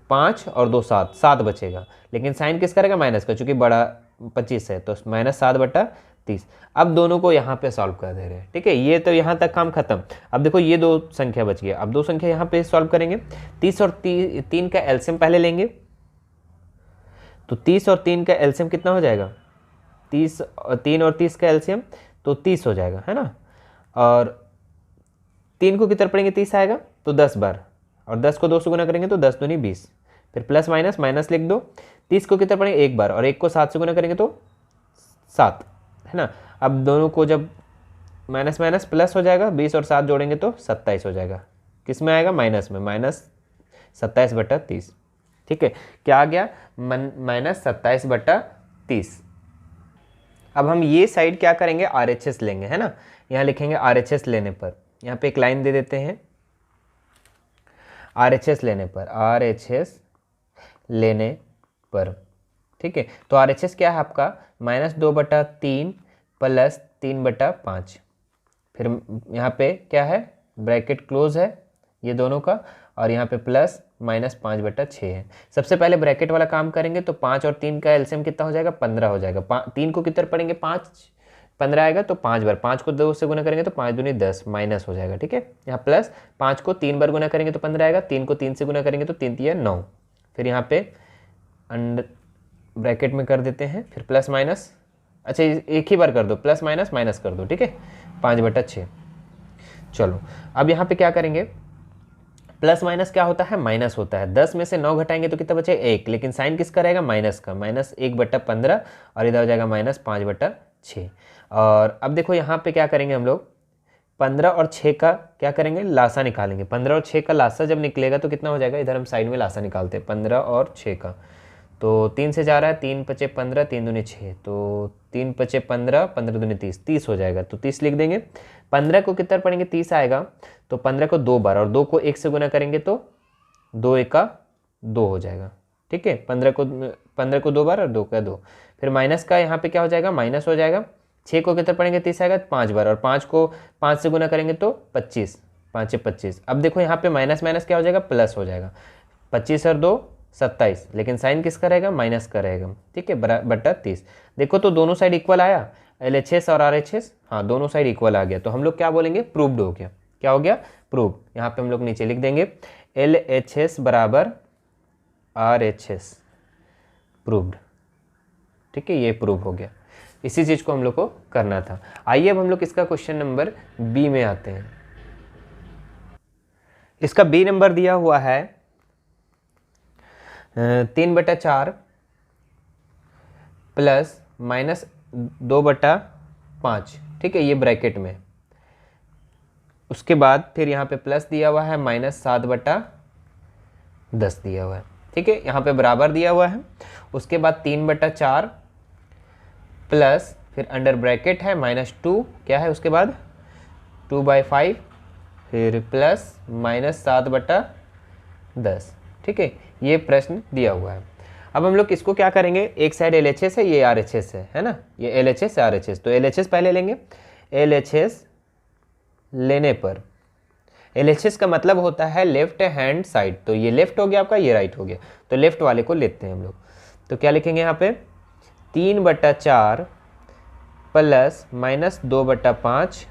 5 और 2 7, 7 बचेगा, लेकिन साइन किसका रहेगा, माइनस का, चूंकि बड़ा 25 है तो -7/30। अब दोनों को यहाँ पे सॉल्व कर दे रहे हैं। ठीक है, ये तो यहाँ तक काम खत्म। अब देखो ये 2 संख्या बच गया, अब 2 संख्या यहाँ पे सॉल्व करेंगे। 30 और 3 का एलसीएम पहले लेंगे, तो 30 और 3 का एलसीएम कितना हो जाएगा, 3 और 30 का एलसीएम तो 30 हो जाएगा, है ना। और 3 को कितना पढ़ेंगे 30 आएगा तो 10 बार, और 10 को 2 से गुना करेंगे तो 10 दूनी 20, फिर प्लस माइनस माइनस लिख दो। 30 को कितना पढ़ेंगे 1 बार, और 1 को 7 से गुना करेंगे तो 7, है ना। अब दोनों को जब माइनस माइनस प्लस हो जाएगा, 20 और 7 जोड़ेंगे तो 27 हो जाएगा। किस में आएगा, माइनस में, -27/30। ठीक है, क्या आ गया, -27/30। अब हम ये साइड क्या करेंगे, RHS लेंगे, है ना। यहाँ लिखेंगे RHS लेने पर, यहाँ पे एक लाइन दे देते हैं, RHS लेने पर, RHS लेने पर। ठीक है, तो RHS क्या है आपका, -2/3 प्लस 3/5। फिर यहाँ पे क्या है, ब्रैकेट क्लोज है ये दोनों का, और यहाँ पे प्लस -5/6 है। सबसे पहले ब्रैकेट वाला काम करेंगे, तो 5 और 3 का एलसीएम कितना हो जाएगा, 15 हो जाएगा। 3 को कितना पढ़ेंगे 5, 15 आएगा तो 5 बार, 5 को 2 से गुना करेंगे तो 5 दूनी 10, माइनस हो जाएगा। ठीक है, यहाँ प्लस 5 को 3 बार गुना करेंगे तो 15 आएगा, 3 को 3 से गुना करेंगे तो 3 3 9। फिर यहाँ पे अंडर ब्रैकेट में कर देते हैं, फिर प्लस माइनस, अच्छा एक ही बार कर दो, प्लस माइनस माइनस कर दो। ठीक है, 5/6। चलो अब यहाँ पे क्या करेंगे, प्लस माइनस क्या होता है, माइनस होता है। 10 में से 9 घटाएंगे तो कितना बचे 1, लेकिन साइन किसका रहेगा, माइनस का, -1/15, और इधर हो जाएगा -5/6। और अब देखो यहाँ पे क्या करेंगे हम लोग, 15 और 6 का क्या करेंगे, लासा निकालेंगे। 15 और 6 का लासा जब निकलेगा तो कितना हो जाएगा, इधर हम साइड में लासा निकालते हैं 15 और 6 का। तो 3 से जा रहा है, 3 5 15, 3 दूनी 6, तो 3 5 15, 15 दूनी 30, 30 हो जाएगा, तो 30 लिख देंगे। 15 को कितना पढ़ेंगे 30 आएगा, तो 15 को 2 बार, और 2 को 1 से गुना करेंगे तो 2 1 का 2 हो जाएगा। ठीक है, 15 को 2 बार और 2 का 2, फिर माइनस का यहाँ पे क्या हो जाएगा, माइनस हो जाएगा। 6 को कितना पढ़ेंगे 30 आएगा 5 बार, और 5 को 5 से गुना करेंगे तो 25, 5 25। अब देखो यहाँ पे माइनस माइनस क्या हो जाएगा, प्लस हो जाएगा। 25 और 2 27, लेकिन साइन किसका रहेगा, माइनस का रहेगा। ठीक है, बटा 30। देखो तो दोनों साइड इक्वल आया, LHS और RHS, हाँ दोनों साइड इक्वल आ गया, तो हम लोग क्या बोलेंगे, प्रूव्ड हो गया। क्या हो गया, प्रूव। यहाँ पे हम लोग नीचे लिख देंगे LHS बराबर RHS, प्रूव्ड। ठीक है, ये प्रूव हो गया। इसी चीज़ को हम लोग को करना था। आइए अब हम लोग इसका क्वेश्चन नंबर B में आते हैं। इसका B नंबर दिया हुआ है 3/4 प्लस -2/5। ठीक है, ये ब्रैकेट में। उसके बाद फिर यहाँ पे प्लस दिया हुआ है, -7/10 दिया हुआ है। ठीक है, यहाँ पे बराबर दिया हुआ है। उसके बाद 3/4 प्लस फिर अंडर ब्रैकेट है -2, क्या है उसके बाद 2/5, फिर प्लस -7/10। ठीक है, ये प्रश्न दिया हुआ है। अब हम लोग इसको क्या करेंगे, एक साइड LHS है, ये RHS है ना, ये LHS है RHS, तो LHS पहले लेंगे। LHS लेने पर, LHS का मतलब होता है लेफ्ट हैंड साइड, तो ये लेफ्ट हो गया आपका, ये राइट हो गया, तो लेफ्ट वाले को लेते हैं हम लोग। तो क्या लिखेंगे यहाँ पे, 3/4 प्लस -2/5,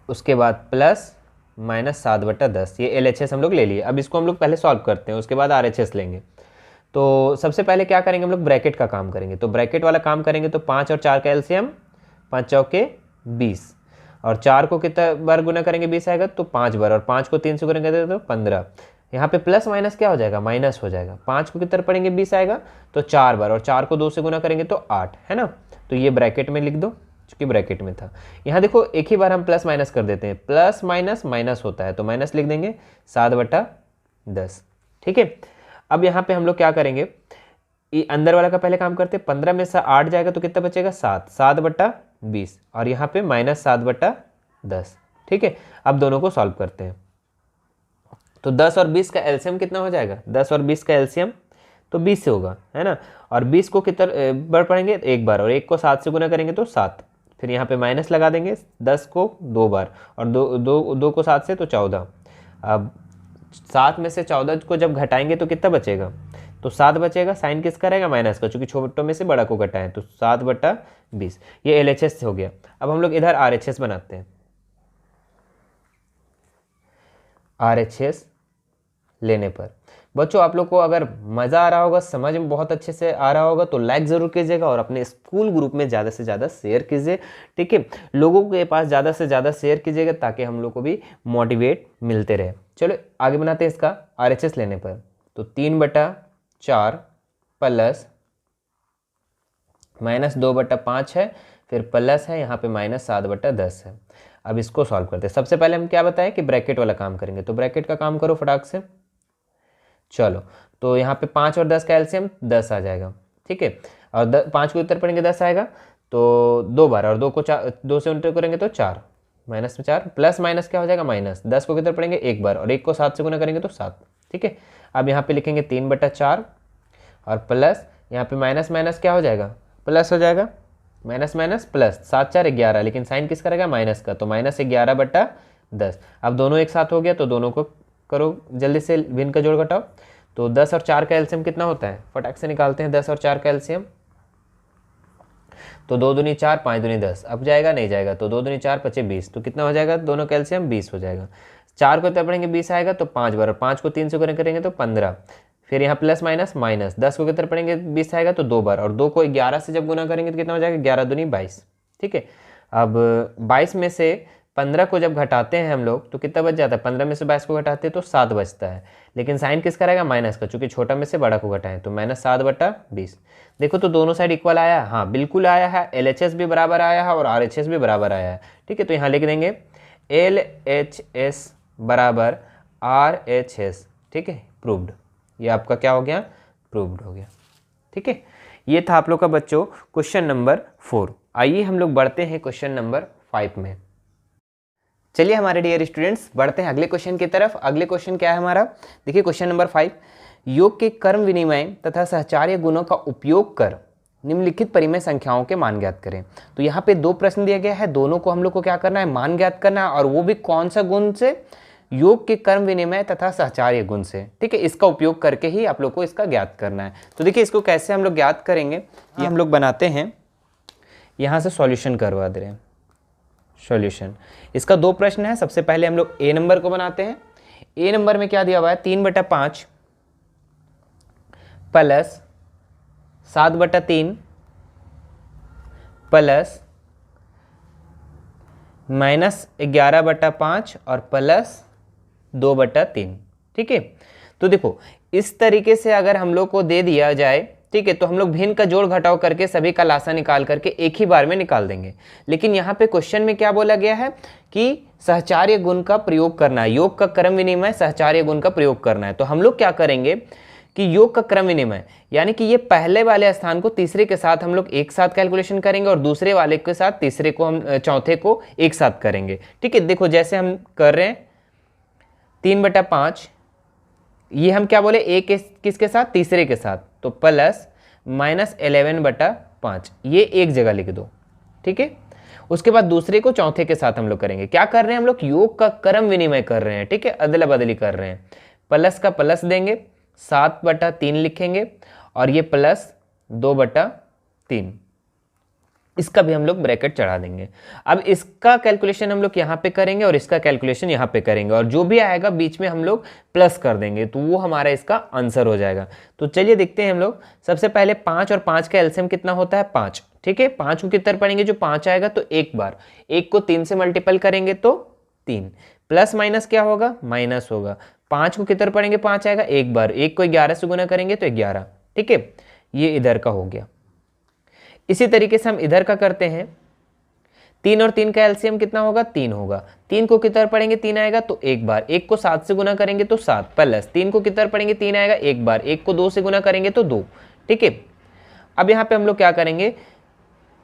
उसके बाद प्लस -7/10। ये LHS हम लोग ले लिए। अब इसको हम लोग पहले सॉल्व करते हैं, उसके बाद RHS लेंगे। तो सबसे पहले क्या करेंगे हम लोग, ब्रैकेट का काम करेंगे। तो ब्रैकेट वाला काम करेंगे तो 5 और 4 का एलसीएम, 5 चौके 20, और 4 को कितना बार गुना करेंगे 20 आएगा तो 5 बार, और 5 को 3 से गुना करेंगे तो 15। यहाँ पे प्लस माइनस क्या हो जाएगा, माइनस हो जाएगा। 5 को कितना पढ़ेंगे 20 आएगा तो 4 बार, और 4 को 2 से गुना करेंगे तो 8, है ना। तो ये ब्रैकेट में लिख दो, चूंकि ब्रैकेट में था। यहाँ देखो एक ही बार हम प्लस माइनस कर देते हैं, प्लस माइनस माइनस होता है तो माइनस लिख देंगे 7/10। ठीक है, अब यहाँ पे हम लोग क्या करेंगे, अंदर वाला का पहले काम करते हैं। 15 में से 8 जाएगा तो कितना बचेगा 7, 7/20 और यहाँ पे -7/10। ठीक है, अब दोनों को सॉल्व करते हैं। तो 10 और 20 का एलसीएम कितना हो जाएगा, 10 और 20 का एलसीएम तो 20 से होगा, है ना। और 20 को कितना बार पढ़ेंगे, एक बार, और 1 को 7 से गुना करेंगे तो 7। फिर यहाँ पे माइनस लगा देंगे, 10 को 2 बार और 2 को 7 से तो 14। अब 7 में से 14 को जब घटाएंगे तो कितना बचेगा, तो 7 बचेगा। साइन किसका रहेगा, माइनस का, चूंकि छोटों में से बड़ा को घटाएं तो 7/20। ये LHS हो गया। अब हम लोग इधर RHS बनाते हैं। RHS लेने पर बच्चों आप लोग को अगर मज़ा आ रहा होगा, समझ में बहुत अच्छे से आ रहा होगा तो लाइक ज़रूर कीजिएगा और अपने स्कूल ग्रुप में ज़्यादा से ज़्यादा शेयर कीजिए। ठीक है, लोगों के पास ज़्यादा से ज़्यादा शेयर कीजिएगा ताकि हम लोग को भी मोटिवेट मिलते रहे। चलो आगे बनाते हैं इसका RHS लेने पर। तो 3/4 प्लस -2/5 है, फिर प्लस है यहाँ पे -7/10 है। अब इसको सॉल्व करते हैं। सबसे पहले हम क्या बताएं कि ब्रैकेट वाला काम करेंगे, तो ब्रैकेट का काम करो फटाक से। चलो तो यहाँ पे 5 और 10 का एलसीएम 10 आ जाएगा। ठीक है, और 5 को उत्तर पढ़ेंगे 10 आएगा तो 2 बार, और 2 को 2 से उल्टे करेंगे तो 4, -4 प्लस माइनस क्या हो जाएगा माइनस। 10 को किधर पढ़ेंगे एक बार, और 1 को 7 से गुना करेंगे तो 7। ठीक है, अब यहाँ पे लिखेंगे 3/4 और प्लस यहाँ पे माइनस माइनस क्या हो जाएगा, प्लस हो जाएगा, माइनस माइनस प्लस, 7 4 11, लेकिन साइन किसका रहेगा माइनस का, तो -11/10। अब दोनों एक साथ हो गया तो दोनों को करो जल्दी से, भिन्न का जोड़ घटाओ। तो 10 और 4 का एलसीएम कितना होता है, फटाक से निकालते हैं 10 और 4 का एलसीएम। तो 2 दूनी 4, 5 दूनी 10, अब जाएगा नहीं जाएगा, तो 2 दूनी 4 5 20, तो कितना हो जाएगा, दोनों का एलसीएम 20 हो जाएगा। 4 को तब पढ़ेंगे 20 आएगा तो 5 बार, और 5 को 3 से गुणा करेंगे तो 15, फिर यहाँ प्लस माइनस माइनस, 10 को कितना पढ़ेंगे 20 आएगा तो 2 बार, और 2 को 11 से जब गुना करेंगे तो कितना हो जाएगा 11 दूनी 22। ठीक है, अब 22 में से 15 को जब घटाते हैं हम लोग तो कितना बच जाता है, 15 में से 22 को घटाते हैं तो 7 बचता है, लेकिन साइन किसका रहेगा माइनस का, चूंकि छोटा में से बड़ा को घटाएं तो -7/20। देखो तो दोनों साइड इक्वल आया, हाँ बिल्कुल आया है, LHS भी बराबर आया है और RHS भी बराबर आया है। ठीक है, तो यहाँ लिख देंगे LHS बराबर RHS। ठीक है, प्रूव्ड, ये आपका क्या हो गया, प्रूव्ड हो गया। ठीक है, ये था आप लोग का बच्चों क्वेश्चन नंबर 4। आइए हम लोग बढ़ते हैं क्वेश्चन नंबर 5 में। चलिए हमारे डियर स्टूडेंट्स बढ़ते हैं अगले क्वेश्चन की तरफ। अगले क्वेश्चन क्या है हमारा, देखिए क्वेश्चन नंबर 5, योग के कर्म विनिमय तथा सहचार्य गुणों का उपयोग कर निम्नलिखित परिमेय संख्याओं के मान ज्ञात करें। तो यहाँ पे 2 प्रश्न दिया गया है, दोनों को हम लोग को क्या करना है, मान ज्ञात करना है, और वो भी कौन सा गुण से, योग के कर्म विनिमय तथा सहचार्य गुण से। ठीक है, इसका उपयोग करके ही आप लोग को इसका ज्ञात करना है। तो देखिए इसको कैसे हम लोग ज्ञात करेंगे, ये हम लोग बनाते हैं, यहाँ से सॉल्यूशन करवा दे रहे हैं। सॉल्यूशन, इसका 2 प्रश्न है। सबसे पहले हम लोग ए नंबर को बनाते हैं। ए नंबर में क्या दिया हुआ है, 3/5 प्लस 7/3 प्लस -11/5 और प्लस 2/3। ठीक है, तो देखो इस तरीके से अगर हम लोग को दे दिया जाए, ठीक है, तो हम लोग भिन्न का जोड़ घटाव करके सभी का लासा निकाल करके एक ही बार में निकाल देंगे। लेकिन यहाँ पे क्वेश्चन में क्या बोला गया है कि सहचार्य गुण का प्रयोग करना है, योग का क्रम विनिमय सहचार्य गुण का प्रयोग करना है। तो हम लोग क्या करेंगे कि योग का क्रम विनिमय यानी कि ये पहले वाले स्थान को तीसरे के साथ हम लोग एक साथ कैलकुलेशन करेंगे और दूसरे वाले के साथ तीसरे को हम चौथे को एक साथ करेंगे। ठीक है, देखो जैसे हम कर रहे हैं 3/5, ये हम क्या बोले, एक किसके साथ, तीसरे के साथ, तो प्लस -11/5, ये एक जगह लिख दो। ठीक है, उसके बाद दूसरे को चौथे के साथ हम लोग करेंगे। क्या कर रहे हैं हम लोग, योग का क्रम विनिमय कर रहे हैं। ठीक है, अदला बदली कर रहे हैं, प्लस का प्लस देंगे, 7/3 लिखेंगे, और ये प्लस 2/3, इसका भी हम लोग ब्रैकेट चढ़ा देंगे। अब इसका कैलकुलेशन हम लोग यहाँ पे करेंगे और इसका कैलकुलेशन यहाँ पे करेंगे, और जो भी आएगा बीच में हम लोग प्लस कर देंगे, तो वो हमारा इसका आंसर हो जाएगा। तो चलिए देखते हैं हम लोग। सबसे पहले 5 और 5 का एलसीएम कितना होता है, 5। ठीक है, 5 को कितना पढ़ेंगे, जो 5 आएगा तो एक बार, 1 को 3 से मल्टीपल करेंगे तो 3, प्लस माइनस क्या होगा, माइनस होगा। 5 को कितना पढ़ेंगे, 5 आएगा एक बार, 1 को 11 से गुना करेंगे तो 11। ठीक है, ये इधर का हो गया। इसी तरीके से हम इधर का करते हैं, 3 और 3 का एलसीएम कितना होगा, 3 होगा। 3 को कितना पढ़ेंगे, 3 आएगा तो एक बार, 1 को 7 से गुना करेंगे तो 7, प्लस 3 को कितना पढ़ेंगे, 3 आएगा एक बार, 1 को 2 से गुना करेंगे तो 2। ठीक है, अब यहाँ पे हम लोग क्या करेंगे,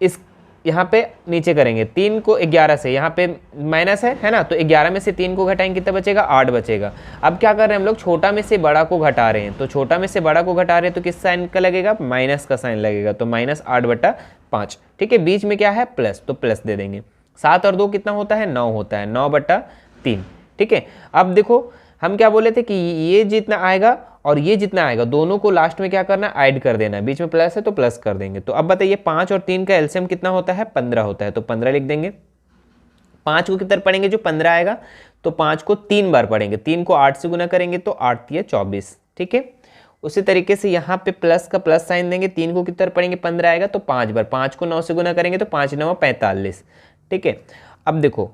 इस यहाँ पे नीचे करेंगे 3 को 11 से, यहाँ पे माइनस है ना, तो 11 में से 3 को घटाएंगे कितना बचेगा, 8 बचेगा। अब क्या कर रहे हैं हम लोग, छोटा में से बड़ा को घटा रहे हैं, तो छोटा में से बड़ा को घटा रहे हैं तो किस साइन का लगेगा, माइनस का साइन लगेगा, तो -8/5। ठीक है, बीच में क्या है प्लस, तो प्लस दे देंगे। 7 और 2 कितना होता है, 9 होता है, 9/3। ठीक है, अब देखो हम क्या बोले थे कि ये जितना आएगा और ये जितना आएगा दोनों को लास्ट में क्या करना है, ऐड कर देना है, बीच में प्लस है तो प्लस कर देंगे। तो अब बताइए 5 और 3 का एलसीएम कितना होता है, 15 होता है, तो 15 लिख देंगे। 5 को कितना पढ़ेंगे, जो 15 आएगा, तो 5 को 3 बार पढ़ेंगे, 3 को 8 से गुना करेंगे तो 8 × 24। ठीक है, उसी तरीके से यहाँ पे प्लस का प्लस साइन देंगे, 3 को कितना पढ़ेंगे, 15 आएगा तो 5 बार, 5 को 9 से गुना करेंगे तो 5 × 9 = 45। ठीक है, अब देखो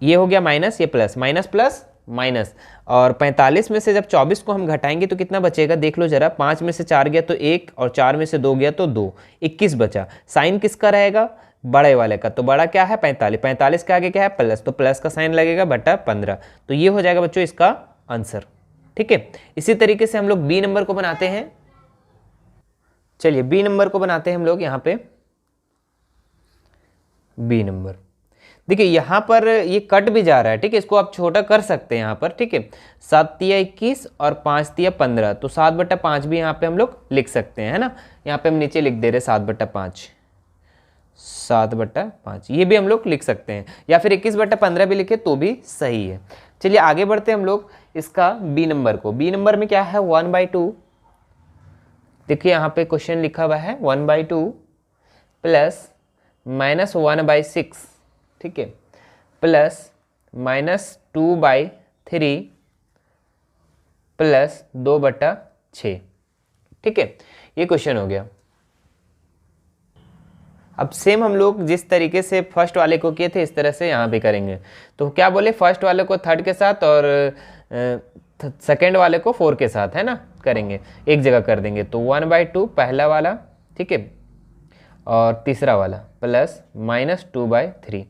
ये हो गया माइनस, ये प्लस, माइनस प्लस माइनस, और 45 में से जब 24 को हम घटाएंगे तो कितना बचेगा, देख लो जरा, 5 में से 4 गया तो 1 और 4 में से 2 गया तो 2, 21 बचा। साइन किसका रहेगा, बड़े वाले का, तो बड़ा क्या है 45, 45 के आगे क्या है प्लस, तो प्लस का साइन लगेगा बटा 15। तो ये हो जाएगा बच्चों इसका आंसर। ठीक है, इसी तरीके से हम लोग बी नंबर को बनाते हैं। चलिए बी नंबर को बनाते हैं हम लोग। यहाँ पे बी नंबर देखिए, यहाँ पर ये कट भी जा रहा है। ठीक है, इसको आप छोटा कर सकते हैं यहाँ पर। ठीक है, 7 × 21 और 5 × 15, तो 7/5 भी यहाँ पे हम लोग लिख सकते हैं, है ना। यहाँ पे हम नीचे लिख दे रहे 7/5, 7/5 ये भी हम लोग लिख सकते हैं, या फिर 21/15 भी लिखे तो भी सही है। चलिए आगे बढ़ते हैं हम लोग इसका बी नंबर को। बी नंबर में क्या है, 1/2। देखिए यहाँ पे क्वेश्चन लिखा हुआ है 1/2 प्लस -1/6। ठीक है, प्लस -2/3 प्लस 2/6। ठीक है, ये क्वेश्चन हो गया। अब सेम हम लोग जिस तरीके से फर्स्ट वाले को किए थे इस तरह से यहाँ भी करेंगे। तो क्या बोले, फर्स्ट वाले को 3rd के साथ और सेकेंड वाले को 4 के साथ, है ना, करेंगे, एक जगह कर देंगे। तो 1/2 पहला वाला, ठीक है, और तीसरा वाला प्लस -2/3।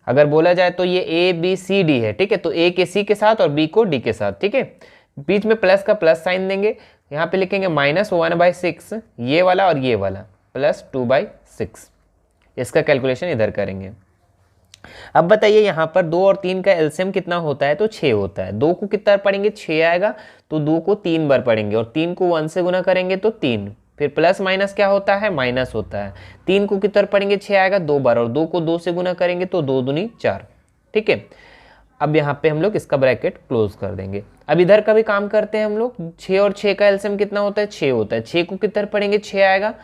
अगर बोला जाए तो ये ए बी सी डी है। ठीक है, तो ए के सी के साथ और बी को डी के साथ। ठीक है, बीच में प्लस का प्लस साइन देंगे, यहाँ पे लिखेंगे -1/6 ये वाला और ये वाला, प्लस 2/6। इसका कैलकुलेशन इधर करेंगे। अब बताइए यहाँ पर 2 और 3 का एलसीएम कितना होता है, तो 6 होता है। 2 को कितना पढ़ेंगे, 6 आएगा, तो 2 को 3 बार पढ़ेंगे, और 3 को 1 से गुना करेंगे तो 3, फिर प्लस माइनस क्या होता है, माइनस होता है। 3 को कितना पढ़ेंगे, 6 आएगा 2 बार, और 2 को 2 से गुना करेंगे तो 2 दूनी 4। ठीक है, अब यहाँ पे हम लोग इसका ब्रैकेट क्लोज कर देंगे। अब इधर का भी काम करते हैं हम लोग। 6 और 6 का एलसीएम कितना होता है, 6 होता है। 6 को कितना पढ़ेंगे, 6 आएगा,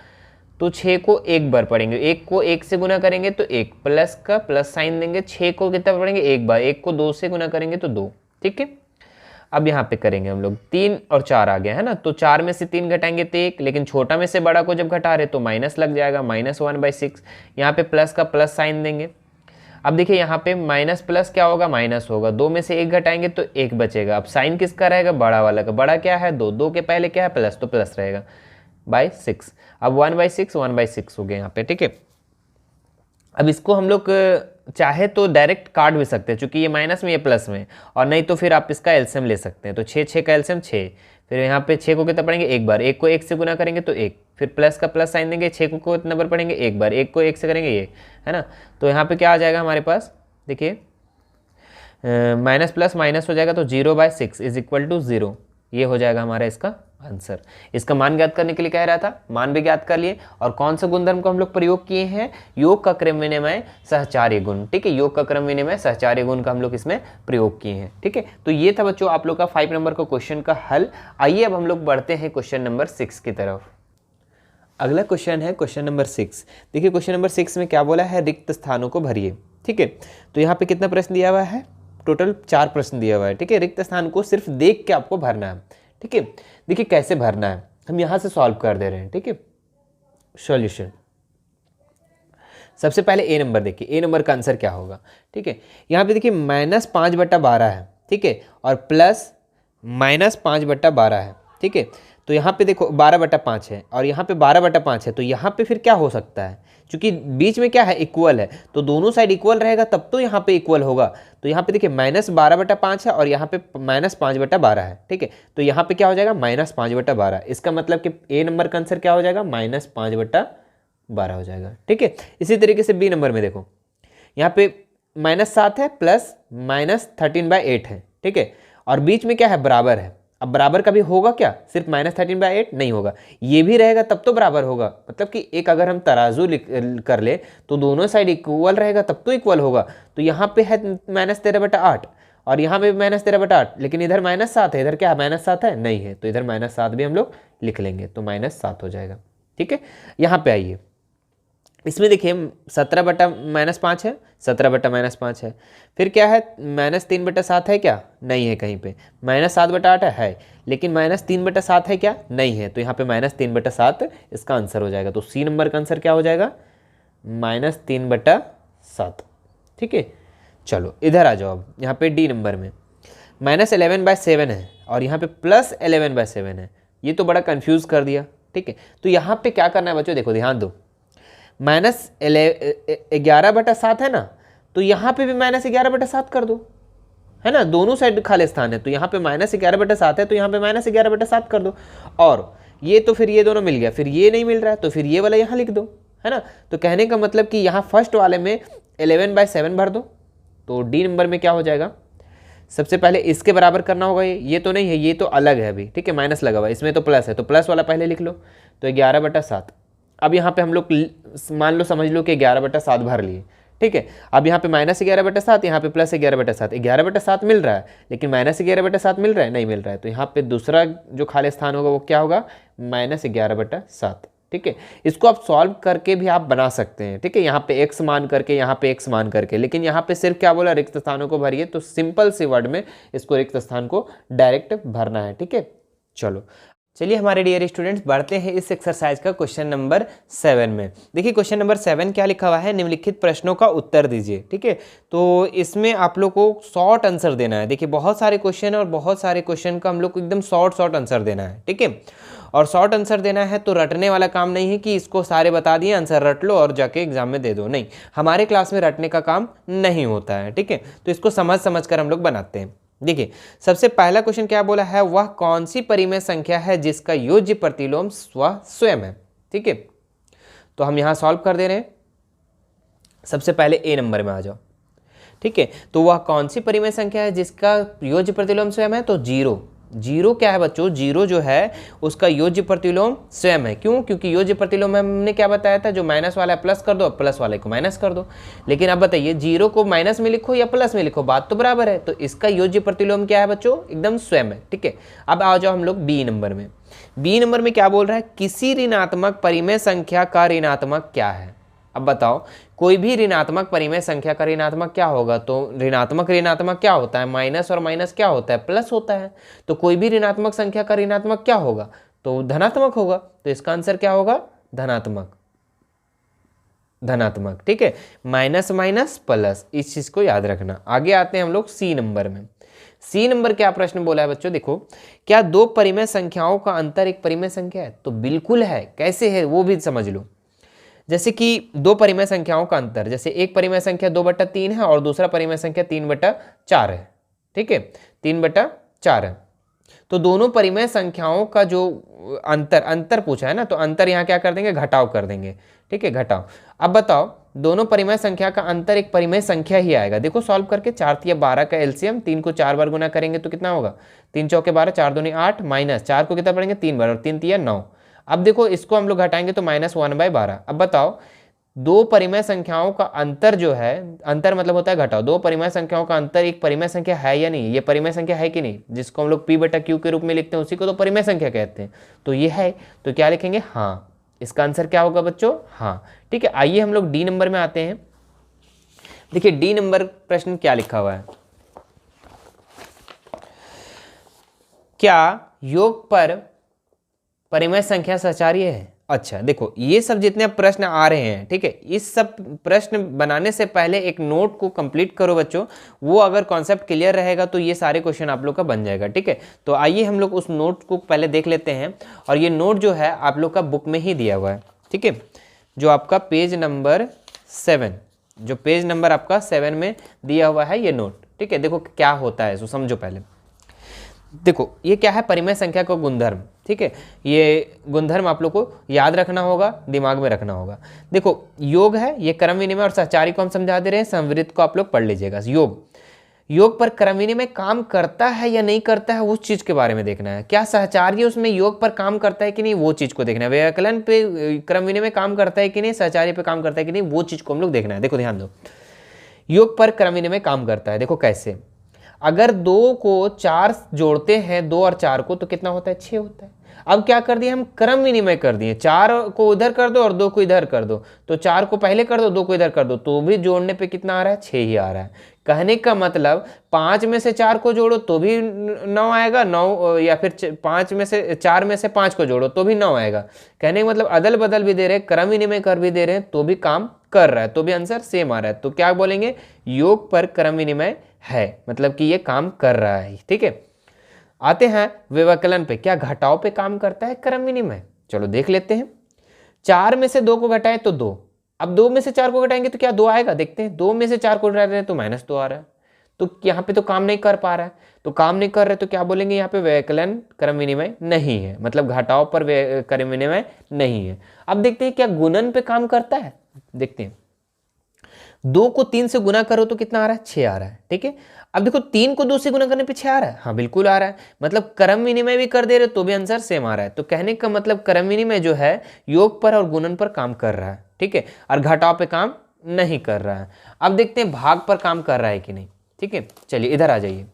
तो 6 को 1 बार पढ़ेंगे, 1 को 1 से गुना करेंगे तो 1, प्लस का प्लस साइन देंगे। 6 को कितना पढ़ेंगे, 1 बार, 1 को 2 से गुना करेंगे तो 2। ठीक है, अब यहाँ पे करेंगे हम लोग, 3 और 4 आ गया, है ना, तो 4 में से 3 घटाएंगे तो 1, लेकिन छोटा में से बड़ा को जब घटा रहे तो माइनस लग जाएगा, -1/6। यहाँ पे प्लस का प्लस साइन देंगे। अब देखिए यहाँ पे माइनस प्लस क्या होगा, माइनस होगा, 2 में से 1 घटाएंगे तो 1 बचेगा। अब साइन किसका रहेगा, बड़ा वाला का। बड़ा क्या है, 2, 2 के पहले क्या है प्लस, तो प्लस रहेगा /6। अब 1/6 1/6 हो गया यहाँ पे। ठीक है, अब इसको हम लोग चाहे तो डायरेक्ट काट भी सकते हैं, चूंकि ये माइनस में ये प्लस में, और नहीं तो फिर आप इसका एलसीएम ले सकते हैं। तो 6 का एलसीएम 6, फिर यहाँ पे 6 को कितना पढ़ेंगे, 1 बार, 1 को 1 से गुना करेंगे तो 1, फिर प्लस का प्लस साइन देंगे। 6 को कितना बार पढ़ेंगे, 1 बार, 1 को 1 से करेंगे ये, है ना। तो यहाँ पे क्या आ जाएगा हमारे पास, देखिए माइनस प्लस माइनस हो जाएगा, तो 0/6 = 0। ये हो जाएगा हमारा इसका आंसर। इसका मान ज्ञात करने के लिए कह रहा था, मान भी ज्ञात कर लिए। और कौन सा गुणधर्म को हम लोग प्रयोग किए हैं, योग का क्रम विनिमय सहचार्य गुण। ठीक है, योग का क्रम विनिमय सहचार्य गुण का हम लोग इसमें प्रयोग किए हैं। ठीक है, तो ये था बच्चों आप लोग का 5 नंबर का क्वेश्चन का हल। आइए अब हम लोग बढ़ते हैं क्वेश्चन नंबर 6 की तरफ। अगला क्वेश्चन है क्वेश्चन नंबर 6। देखिए क्वेश्चन नंबर 6 में क्या बोला है, रिक्त स्थानों को भरिए। ठीक है, तो यहाँ पे कितना प्रश्न दिया हुआ है, टोटल 4 प्रश्न दिया हुआ है। ठीक है, रिक्त स्थान को सिर्फ देख के आपको भरना है। ठीक है, देखिए कैसे भरना है, हम यहाँ से सॉल्व कर दे रहे हैं। ठीक है, सॉल्यूशन सबसे पहले ए नंबर देखिए, ए नंबर का आंसर क्या होगा। ठीक है, यहाँ पे देखिए -5/12 है। ठीक है, और प्लस -5/12 है। ठीक है, तो यहाँ पे देखो 12/5 है और यहाँ पे 12/5 है, तो यहाँ पे फिर क्या हो सकता है, क्योंकि बीच में क्या है, इक्वल है, तो दोनों साइड इक्वल रहेगा तब तो यहाँ पे इक्वल होगा। तो यहाँ पे देखिए -12/5 है और यहाँ पे -5/12 है, ठीक है। तो यहाँ पे क्या हो जाएगा, -5/12। इसका मतलब कि ए नंबर का आंसर क्या हो जाएगा, -5/12 हो जाएगा, ठीक है। इसी तरीके से बी नंबर में देखो, यहाँ पे -7 है प्लस -13/8 है, ठीक है, और बीच में क्या है, बराबर है। अब बराबर का भी होगा क्या, सिर्फ -13/8 नहीं होगा, ये भी रहेगा तब तो बराबर होगा। मतलब कि एक अगर हम तराजू कर ले तो दोनों साइड इक्वल रहेगा तब तो इक्वल होगा। तो यहाँ पे है -13/8 और यहाँ पे -13/8, लेकिन इधर -7 है, इधर क्या है, -7 है नहीं है, तो इधर -7 भी हम लोग लिख लेंगे, तो -7 हो जाएगा, ठीक है। यहाँ पे आइए, इसमें देखिए 17/-5 है, 17/-5 है, फिर क्या है, -3/7 है क्या, नहीं है कहीं पे, -7/8 है, लेकिन -3/7 है क्या, नहीं है, तो यहाँ पे -3/7 इसका आंसर हो जाएगा। तो सी नंबर का आंसर क्या हो जाएगा, -3/7, ठीक है। चलो इधर आ जाओ, अब यहाँ पे डी नंबर में -11/7 है और यहाँ पे +11/7 है, ये तो बड़ा कंफ्यूज कर दिया, ठीक है। तो यहाँ पे क्या करना है बच्चों, देखो ध्यान दो, -11/7 है ना, तो यहाँ पे भी -11/7 कर दो, है ना, दोनों साइड खाली स्थान है, तो यहाँ पे -11/7 है, तो यहाँ पे -11/7 कर दो। और ये तो फिर ये दोनों मिल गया, फिर ये नहीं मिल रहा है तो फिर ये वाला यहाँ लिख दो, है ना। तो कहने का मतलब कि यहाँ फर्स्ट वाले में 11/7 भर दो, तो डी नंबर में क्या हो जाएगा, सबसे पहले इसके बराबर करना होगा, ये तो नहीं है, ये तो अलग है अभी, ठीक है, माइनस लगा हुआ, इसमें तो प्लस है, तो प्लस वाला पहले लिख लो, तो 11/7। अब यहाँ पे हम लोग मान लो, समझ लो कि 11/7 भर लिए, ठीक है। अब यहाँ पे -11/7, यहाँ पे +11/7, 11/7 मिल रहा है, लेकिन -11/7 मिल रहा है, नहीं मिल रहा है, तो यहाँ पे दूसरा जो खाली स्थान होगा वो क्या होगा, -11/7, ठीक है। इसको आप सॉल्व करके भी आप बना सकते हैं, ठीक है, यहाँ पे x मान करके, यहाँ पे x मान करके, लेकिन यहाँ पे सिर्फ क्या बोला, रिक्त स्थानों को भरिए, तो सिंपल सी वर्ड में इसको रिक्त स्थान को डायरेक्ट भरना है, ठीक है। चलो चलिए हमारे डियर स्टूडेंट्स बढ़ते हैं इस एक्सरसाइज का क्वेश्चन नंबर 7 में। देखिए क्वेश्चन नंबर 7 क्या लिखा हुआ है, निम्नलिखित प्रश्नों का उत्तर दीजिए, ठीक है। तो इसमें आप लोग को शॉर्ट आंसर देना है। देखिए बहुत सारे क्वेश्चन और बहुत सारे क्वेश्चन का हम लोग को एकदम शॉर्ट आंसर देना है, ठीक है। और शॉर्ट आंसर देना है तो रटने वाला काम नहीं है कि इसको सारे बता दिए आंसर रट लो और जाके एग्जाम में दे दो, नहीं, हमारे क्लास में रटने का काम नहीं होता है, ठीक है। तो इसको समझ कर हम लोग बनाते हैं। देखिए सबसे पहला क्वेश्चन क्या बोला है, वह कौन सी परिमेय संख्या है जिसका योज्य प्रतिलोम स्वयं है, ठीक है। तो हम यहां सॉल्व कर दे रहे हैं। सबसे पहले ए नंबर में आ जाओ, ठीक है। तो वह कौन सी परिमेय संख्या है जिसका योज्य प्रतिलोम स्वयं है, तो जीरो क्या है बच्चों, जीरो जो है उसका योज्य प्रतिलोम स्वयं है। क्यों, क्योंकि योज्य प्रतिलोम में हमने क्या बताया था, जो माइनस वाला है प्लस कर दो, प्लस वाले को माइनस कर दो। लेकिन अब बताइए जीरो को माइनस में लिखो या प्लस में लिखो, बात तो बराबर है। तो इसका योज्य प्रतिलोम क्या है बच्चों, एकदम स्वयं है, ठीक है। अब आ जाओ हम लोग बी नंबर में। बी नंबर में क्या बोल रहा है, किसी ऋणात्मक परिमेय संख्या का ऋणात्मक क्या है। अब बताओ कोई भी ऋणात्मक परिमेय संख्या का ऋणात्मक क्या होगा, तो ऋणात्मक क्या होता है, माइनस और माइनस क्या होता है, प्लस होता है। तो कोई भी ऋणात्मक संख्या का ऋणात्मक क्या होगा, तो धनात्मक होगा। तो इसका आंसर क्या होगा, धनात्मक, ठीक है। माइनस माइनस प्लस, इस चीज को याद रखना। आगे आते हैं हम लोग सी नंबर में। सी नंबर क्या प्रश्न बोला है बच्चों, देखो क्या दो परिमेय संख्याओं का अंतर एक परिमेय संख्या है, तो बिल्कुल है। कैसे है वो भी समझ लो। जैसे कि दो परिमेय संख्याओं का अंतर, जैसे एक परिमेय संख्या 2/3 है और दूसरा परिमेय संख्या 3/4 है, ठीक है, 3/4 है। तो दोनों परिमेय संख्याओं का जो अंतर पूछा है ना, तो अंतर यहाँ क्या कर देंगे, घटाव कर देंगे, ठीक है, घटाव। अब बताओ दोनों परिमेय संख्या का अंतर एक परिमेय संख्या ही आएगा। देखो सॉल्व करके, 4 × 12 का एलसीएम, 3 को 4 बार गुना करेंगे तो कितना होगा, 3 × 4 = 12, 4 × 2 = 8, माइनस 4 को कितना पढ़ेंगे 3 बार, और 3 × 3 = 9। अब देखो इसको हम लोग घटाएंगे तो -1/12। अब बताओ दो परिमेय संख्याओं का अंतर जो है, अंतर मतलब होता है घटाव, दो परिमेय संख्याओं का अंतर एक परिमेय संख्या है या नहीं, ये परिमेय संख्या है कि नहीं, जिसको हम लोग P/Q के रूप में लिखते हैं उसी को तो परिमेय संख्या कहते हैं। तो ये है, तो क्या लिखेंगे, हाँ। इसका आंसर क्या होगा बच्चों, हाँ, ठीक है। आइए हम लोग डी नंबर में आते हैं। देखिए डी नंबर प्रश्न क्या लिखा हुआ है, क्या योग पर परिमेय संख्या सचार्य है। अच्छा देखो, ये सब जितने प्रश्न आ रहे हैं, ठीक है, इस सब प्रश्न बनाने से पहले एक नोट को कंप्लीट करो बच्चों। वो अगर कॉन्सेप्ट क्लियर रहेगा तो ये सारे क्वेश्चन आप लोग का बन जाएगा, ठीक है। तो आइए हम लोग उस नोट को पहले देख लेते हैं। और ये नोट जो है आप लोग का बुक में ही दिया हुआ है, ठीक है, जो आपका पेज नंबर 7, जो पेज नंबर आपका 7 में दिया हुआ है ये नोट, ठीक है। देखो क्या होता है, सो समझो पहले। देखो ये क्या है, परिमेय संख्या का गुणधर्म, ठीक है। ये गुणधर्म आप लोग को याद रखना होगा, दिमाग में रखना होगा। देखो योग है, ये क्रम विनिमय और सहचारी को हम समझा दे रहे हैं, संवृत्त को आप लोग पढ़ लीजिएगा। योग पर क्रम विनिमय काम करता है या नहीं करता है, उस चीज के बारे में देखना है। क्या सहचार्य उसमें योग पर काम करता है कि नहीं, वो चीज को देखना है। व्याकलन पे क्रम विनिमय काम करता है कि नहीं, सहचार्य पे काम करता है कि नहीं, वो चीज को हम लोग देखना है। देखो ध्यान दो, योग पर क्रम विनिमय काम करता है। देखो कैसे, अगर 2 को 4 जोड़ते हैं, 2 और 4 को, तो कितना होता है, 6 होता है। अब क्या कर दिए हम, क्रम विनिमय कर दिए, 4 को उधर कर दो और 2 को इधर कर दो, तो 4 को पहले कर दो, 2 को इधर कर दो, तो भी जोड़ने पे कितना आ रहा है, 6 ही आ रहा है। कहने का मतलब 5 में से 4 को जोड़ो तो भी 9 आएगा, 9 या फिर 5 में से 4 में से 5 को जोड़ो तो भी 9 आएगा। कहने का मतलब अदल बदल भी दे रहे हैं, क्रम विनिमय कर भी दे रहे हैं, तो भी काम कर रहा है, तो भी आंसर सेम आ रहा है। तो क्या बोलेंगे, योग पर क्रम विनिमय है, मतलब कि ये काम कर रहा है, ठीक है। आते हैं व्यवकलन पे, क्या घटाव पे काम करता है क्रम विनिमय, चलो देख लेते हैं। 4 में से 2 को घटाएं तो 2, अब 2 में से 4 को घटाएंगे तो क्या 2 आएगा, देखते हैं। 2 में से 4 को घटा रहे हैं तो -2 आ रहा है, तो यहाँ पे तो काम नहीं कर पा रहा है, तो काम नहीं कर रहे तो क्या बोलेंगे, यहाँ पे व्यवकलन क्रम विनिमय नहीं है, मतलब घटाव पर क्रम विनिमय नहीं है। अब देखते हैं क्या गुणन पे काम करता है, देखते हैं। 2 को 3 से गुना करो तो कितना आ रहा है, 6 आ रहा है, ठीक है। अब देखो 3 को 2 से गुना करने पे 6 आ रहा है, हाँ बिल्कुल आ रहा है, मतलब क्रम विनिमय भी कर दे रहे तो भी आंसर सेम आ रहा है। तो कहने का मतलब क्रम विनिमय जो है योग पर और गुणन पर काम कर रहा है, ठीक है, और घटाव पे काम नहीं कर रहा है। अब देखते हैं भाग पर काम कर रहा है कि नहीं, ठीक है। चलिए इधर आ जाइए,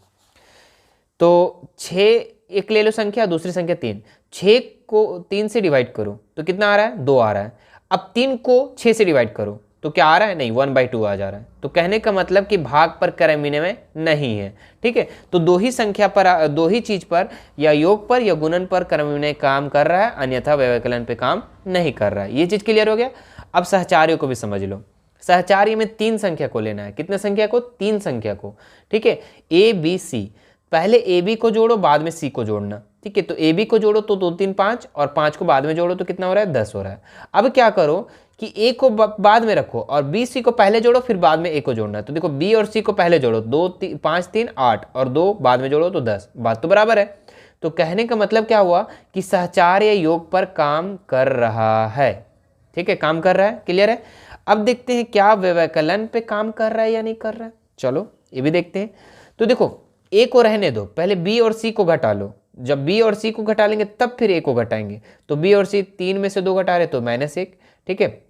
तो 6 एक ले लो संख्या, दूसरी संख्या 3, 6 को 3 से डिवाइड करो तो कितना आ रहा है, 2 आ रहा है। अब 3 को 6 से डिवाइड करो तो क्या आ रहा है, नहीं 1/2 आ जा रहा है। तो कहने का मतलब कि भाग पर क्रम विनिमय नहीं है, ठीक है। तो 2 ही संख्या पर, 2 ही चीज पर, या योग पर या गुणन पर क्रम विनिमय काम कर रहा है, अन्यथा व्यवकलन पे काम नहीं कर रहा है। ये चीज क्लियर हो गया। अब सहचार्यों को भी समझ लो। सहचार्य में 3 संख्या को लेना है, कितने संख्या को, 3 संख्या को, ठीक है। ए बी सी, पहले ए बी को जोड़ो बाद में सी को जोड़ना, ठीक है। तो ए बी को जोड़ो तो 2 3 5, और 5 को बाद में जोड़ो तो कितना हो रहा है, 10 हो रहा है। अब क्या करो कि ए को बाद में रखो और बी सी को पहले जोड़ो, फिर बाद में ए को जोड़ना है। तो देखो बी और सी को पहले जोड़ो, 2 5 3 8, और 2 बाद में जोड़ो तो 10, बात तो बराबर है। तो कहने का मतलब क्या हुआ कि सहचार्य योग पर काम कर रहा है, ठीक है, काम कर रहा है, क्लियर है। अब देखते हैं क्या व्यवकलन पे काम कर रहा है या नहीं कर रहा है, चलो ये भी देखते हैं। तो देखो ए को रहने दो, पहले बी और सी को घटा लो, जब बी और सी को घटा लेंगे तब फिर ए को घटाएंगे। तो बी और सी 3 में से 2 घटा रहे तो -1, ठीक है,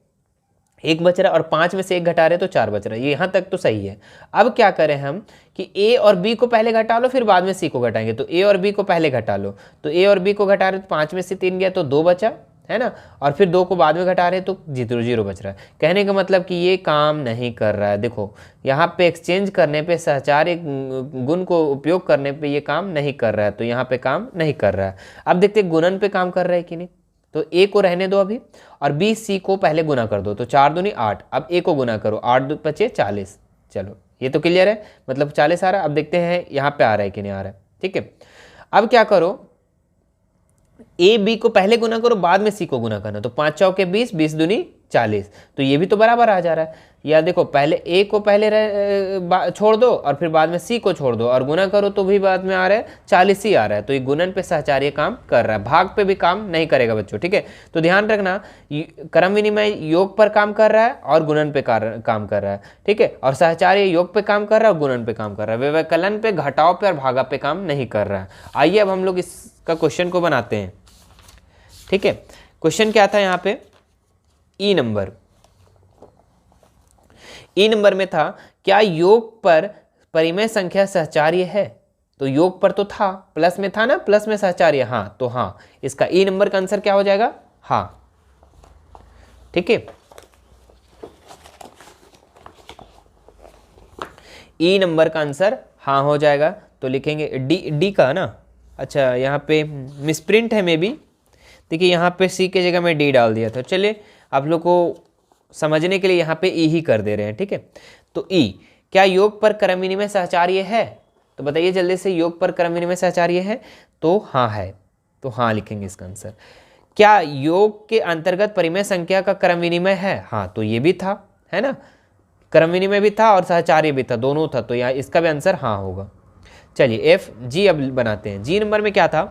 1 बच रहा, और 5 में से 1 घटा रहे तो 4 बच रहा है। ये यहाँ तक तो सही है। अब क्या करें हम कि ए और बी को पहले घटा लो, फिर बाद में सी को घटाएंगे। तो ए और बी को पहले घटा लो, तो ए और बी को घटा रहे तो 5 में से 3 गया तो 2 बचा, है ना, और फिर 2 को बाद में घटा रहे तो 0 बच रहा है। कहने का मतलब कि ये काम नहीं कर रहा है। देखो यहाँ पे एक्सचेंज करने पे, सहचार्य गुण को उपयोग करने पे ये काम नहीं कर रहा है, तो यहाँ पे काम नहीं कर रहा है। अब देखते हैं गुणन पे काम कर रहा है कि नहीं। तो ए को रहने दो अभी, और बी सी को पहले गुना कर दो, तो 4 दूनी 8, अब ए को गुना करो, 8 बचे 40, चलो ये तो क्लियर है, मतलब 40 आ रहा है। अब देखते हैं यहाँ पे आ रहा है कि नहीं आ रहा है, ठीक है। अब क्या करो, ए बी को पहले गुना करो, बाद में सी को गुना करना, तो 5 चौके 20, 20 दूनी 40, तो ये भी तो बराबर आ जा रहा है। या देखो पहले ए को पहले छोड़ दो और फिर बाद में सी को छोड़ दो और गुना करो तो भी बाद में आ रहा है 40 ही आ रहा है। तो ये गुणन पे सहचार्य काम कर रहा है, भाग पे भी काम नहीं करेगा बच्चों, ठीक है। तो ध्यान रखना, क्रम विनिमय योग पर काम कर रहा है और गुणन पे काम कर रहा है, ठीक है, और सहचार्य योग पे काम कर रहा है और गुणन पे काम कर रहा है, व्यवकलन पे, घटाव पे और भागा पे काम नहीं कर रहा है। आइए अब हम लोग इसका क्वेश्चन को बनाते हैं, ठीक है। क्वेश्चन क्या था यहाँ पे, ई नंबर में था, क्या योग पर परिमेय संख्या सहचार्य है। तो योग पर तो था, प्लस में था ना, प्लस में सहचार्य, हाँ, तो हाँ, इसका ई नंबर का आंसर क्या हो जाएगा, हाँ, ठीक है। ई नंबर का आंसर हाँ हो जाएगा, तो लिखेंगे डी का ना। अच्छा यहाँ पे मिसप्रिंट है मे बी, देखिए यहाँ पे सी की जगह में डी डाल दिया था। चलिए आप लोग को समझने के लिए यहाँ पे ई ही कर दे रहे हैं, ठीक है। तो ई, क्या योग पर क्रम विनिमय सहचार्य है? तो बताइए जल्दी से, योग पर क्रम विनिमय सहचार्य है? तो हाँ है, तो हाँ लिखेंगे इसका आंसर। क्या योग के अंतर्गत परिमेय संख्या का क्रम विनिमय है? हाँ, तो ये भी था, है ना, क्रम विनिमय भी था और सहचार्य भी था, दोनों था, तो यहाँ इसका भी आंसर हाँ होगा। चलिए एफ जी अब बनाते हैं। जी नंबर में क्या था?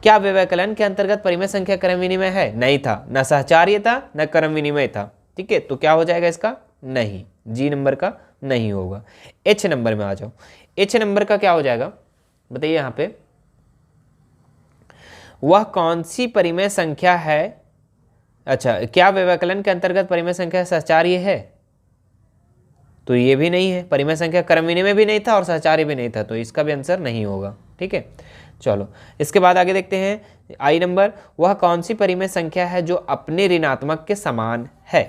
क्या व्यवकलन के अंतर्गत परिमेय संख्या क्रम विनिमय है? नहीं था, न सहचार्य था न क्रम विनिमय था, ठीक है। तो क्या हो जाएगा इसका? नहीं, जी नंबर का नहीं होगा। एच नंबर में आ जाओ। एच नंबर का क्या हो जाएगा बताइए यहाँ पे, वह कौन सी परिमेय संख्या है? अच्छा, क्या व्यवकलन के अंतर्गत परिमेय संख्या सहचार्य है? तो ये भी नहीं है, परिमेय संख्या क्रम विनिमय भी नहीं था और सहचार्य भी नहीं था, तो इसका भी आंसर नहीं होगा, ठीक है। चलो इसके बाद आगे देखते हैं आई नंबर, वह कौन सी परिमेय संख्या है जो अपने ऋणात्मक के समान है?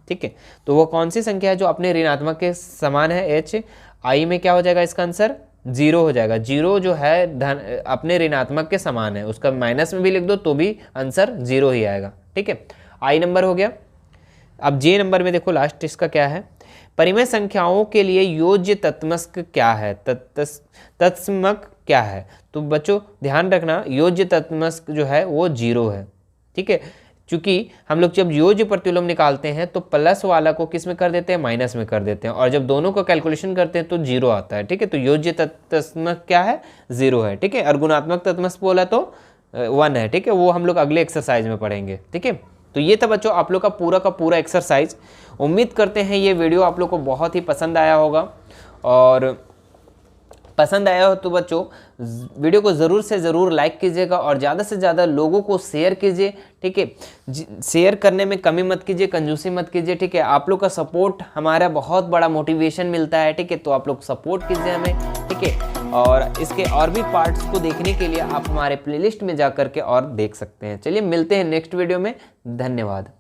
ठीक है, तो वो कौन सी संख्या है जो अपने ऋणात्मक के समान है? एच आई में क्या हो जाएगा इसका आंसर? जीरो हो जाएगा। जीरो जो है धन अपने ऋणात्मक के समान है, उसका माइनस में भी लिख दो तो भी आंसर जीरो ही आएगा, ठीक है। आई नंबर हो गया। अब जे नंबर में देखो लास्ट इसका क्या है, परिमेय संख्याओं के लिए योज्य तत्समक क्या है? तत्समक क्या है? तो बच्चों ध्यान रखना, योज्य तत्समक जो है वो जीरो है, ठीक है। क्योंकि हम लोग जब योज्य प्रतिलोम निकालते हैं तो प्लस वाला को किस में कर देते हैं? माइनस में कर देते हैं, और जब दोनों का कैलकुलेशन करते हैं तो जीरो आता है, ठीक है। तो योज्य तत्समक क्या है? जीरो है, ठीक है। और गुणात्मक तत्समक बोला तो 1 है, ठीक है। वो हम लोग अगले एक्सरसाइज में पढ़ेंगे, ठीक है। तो ये था बच्चों आप लोग का पूरा एक्सरसाइज। उम्मीद करते हैं ये वीडियो आप लोग को बहुत ही पसंद आया होगा, और पसंद आया हो तो बच्चों वीडियो को ज़रूर से ज़रूर लाइक कीजिएगा और ज़्यादा से ज़्यादा लोगों को शेयर कीजिए, ठीक है। शेयर करने में कमी मत कीजिए, कंजूसी मत कीजिए, ठीक है। आप लोग का सपोर्ट हमारा बहुत बड़ा मोटिवेशन मिलता है, ठीक है। तो आप लोग सपोर्ट कीजिए हमें, ठीक है। और इसके और भी पार्ट्स को देखने के लिए आप हमारे प्लेलिस्ट में जा कर के और देख सकते हैं। चलिए मिलते हैं नेक्स्ट वीडियो में, धन्यवाद।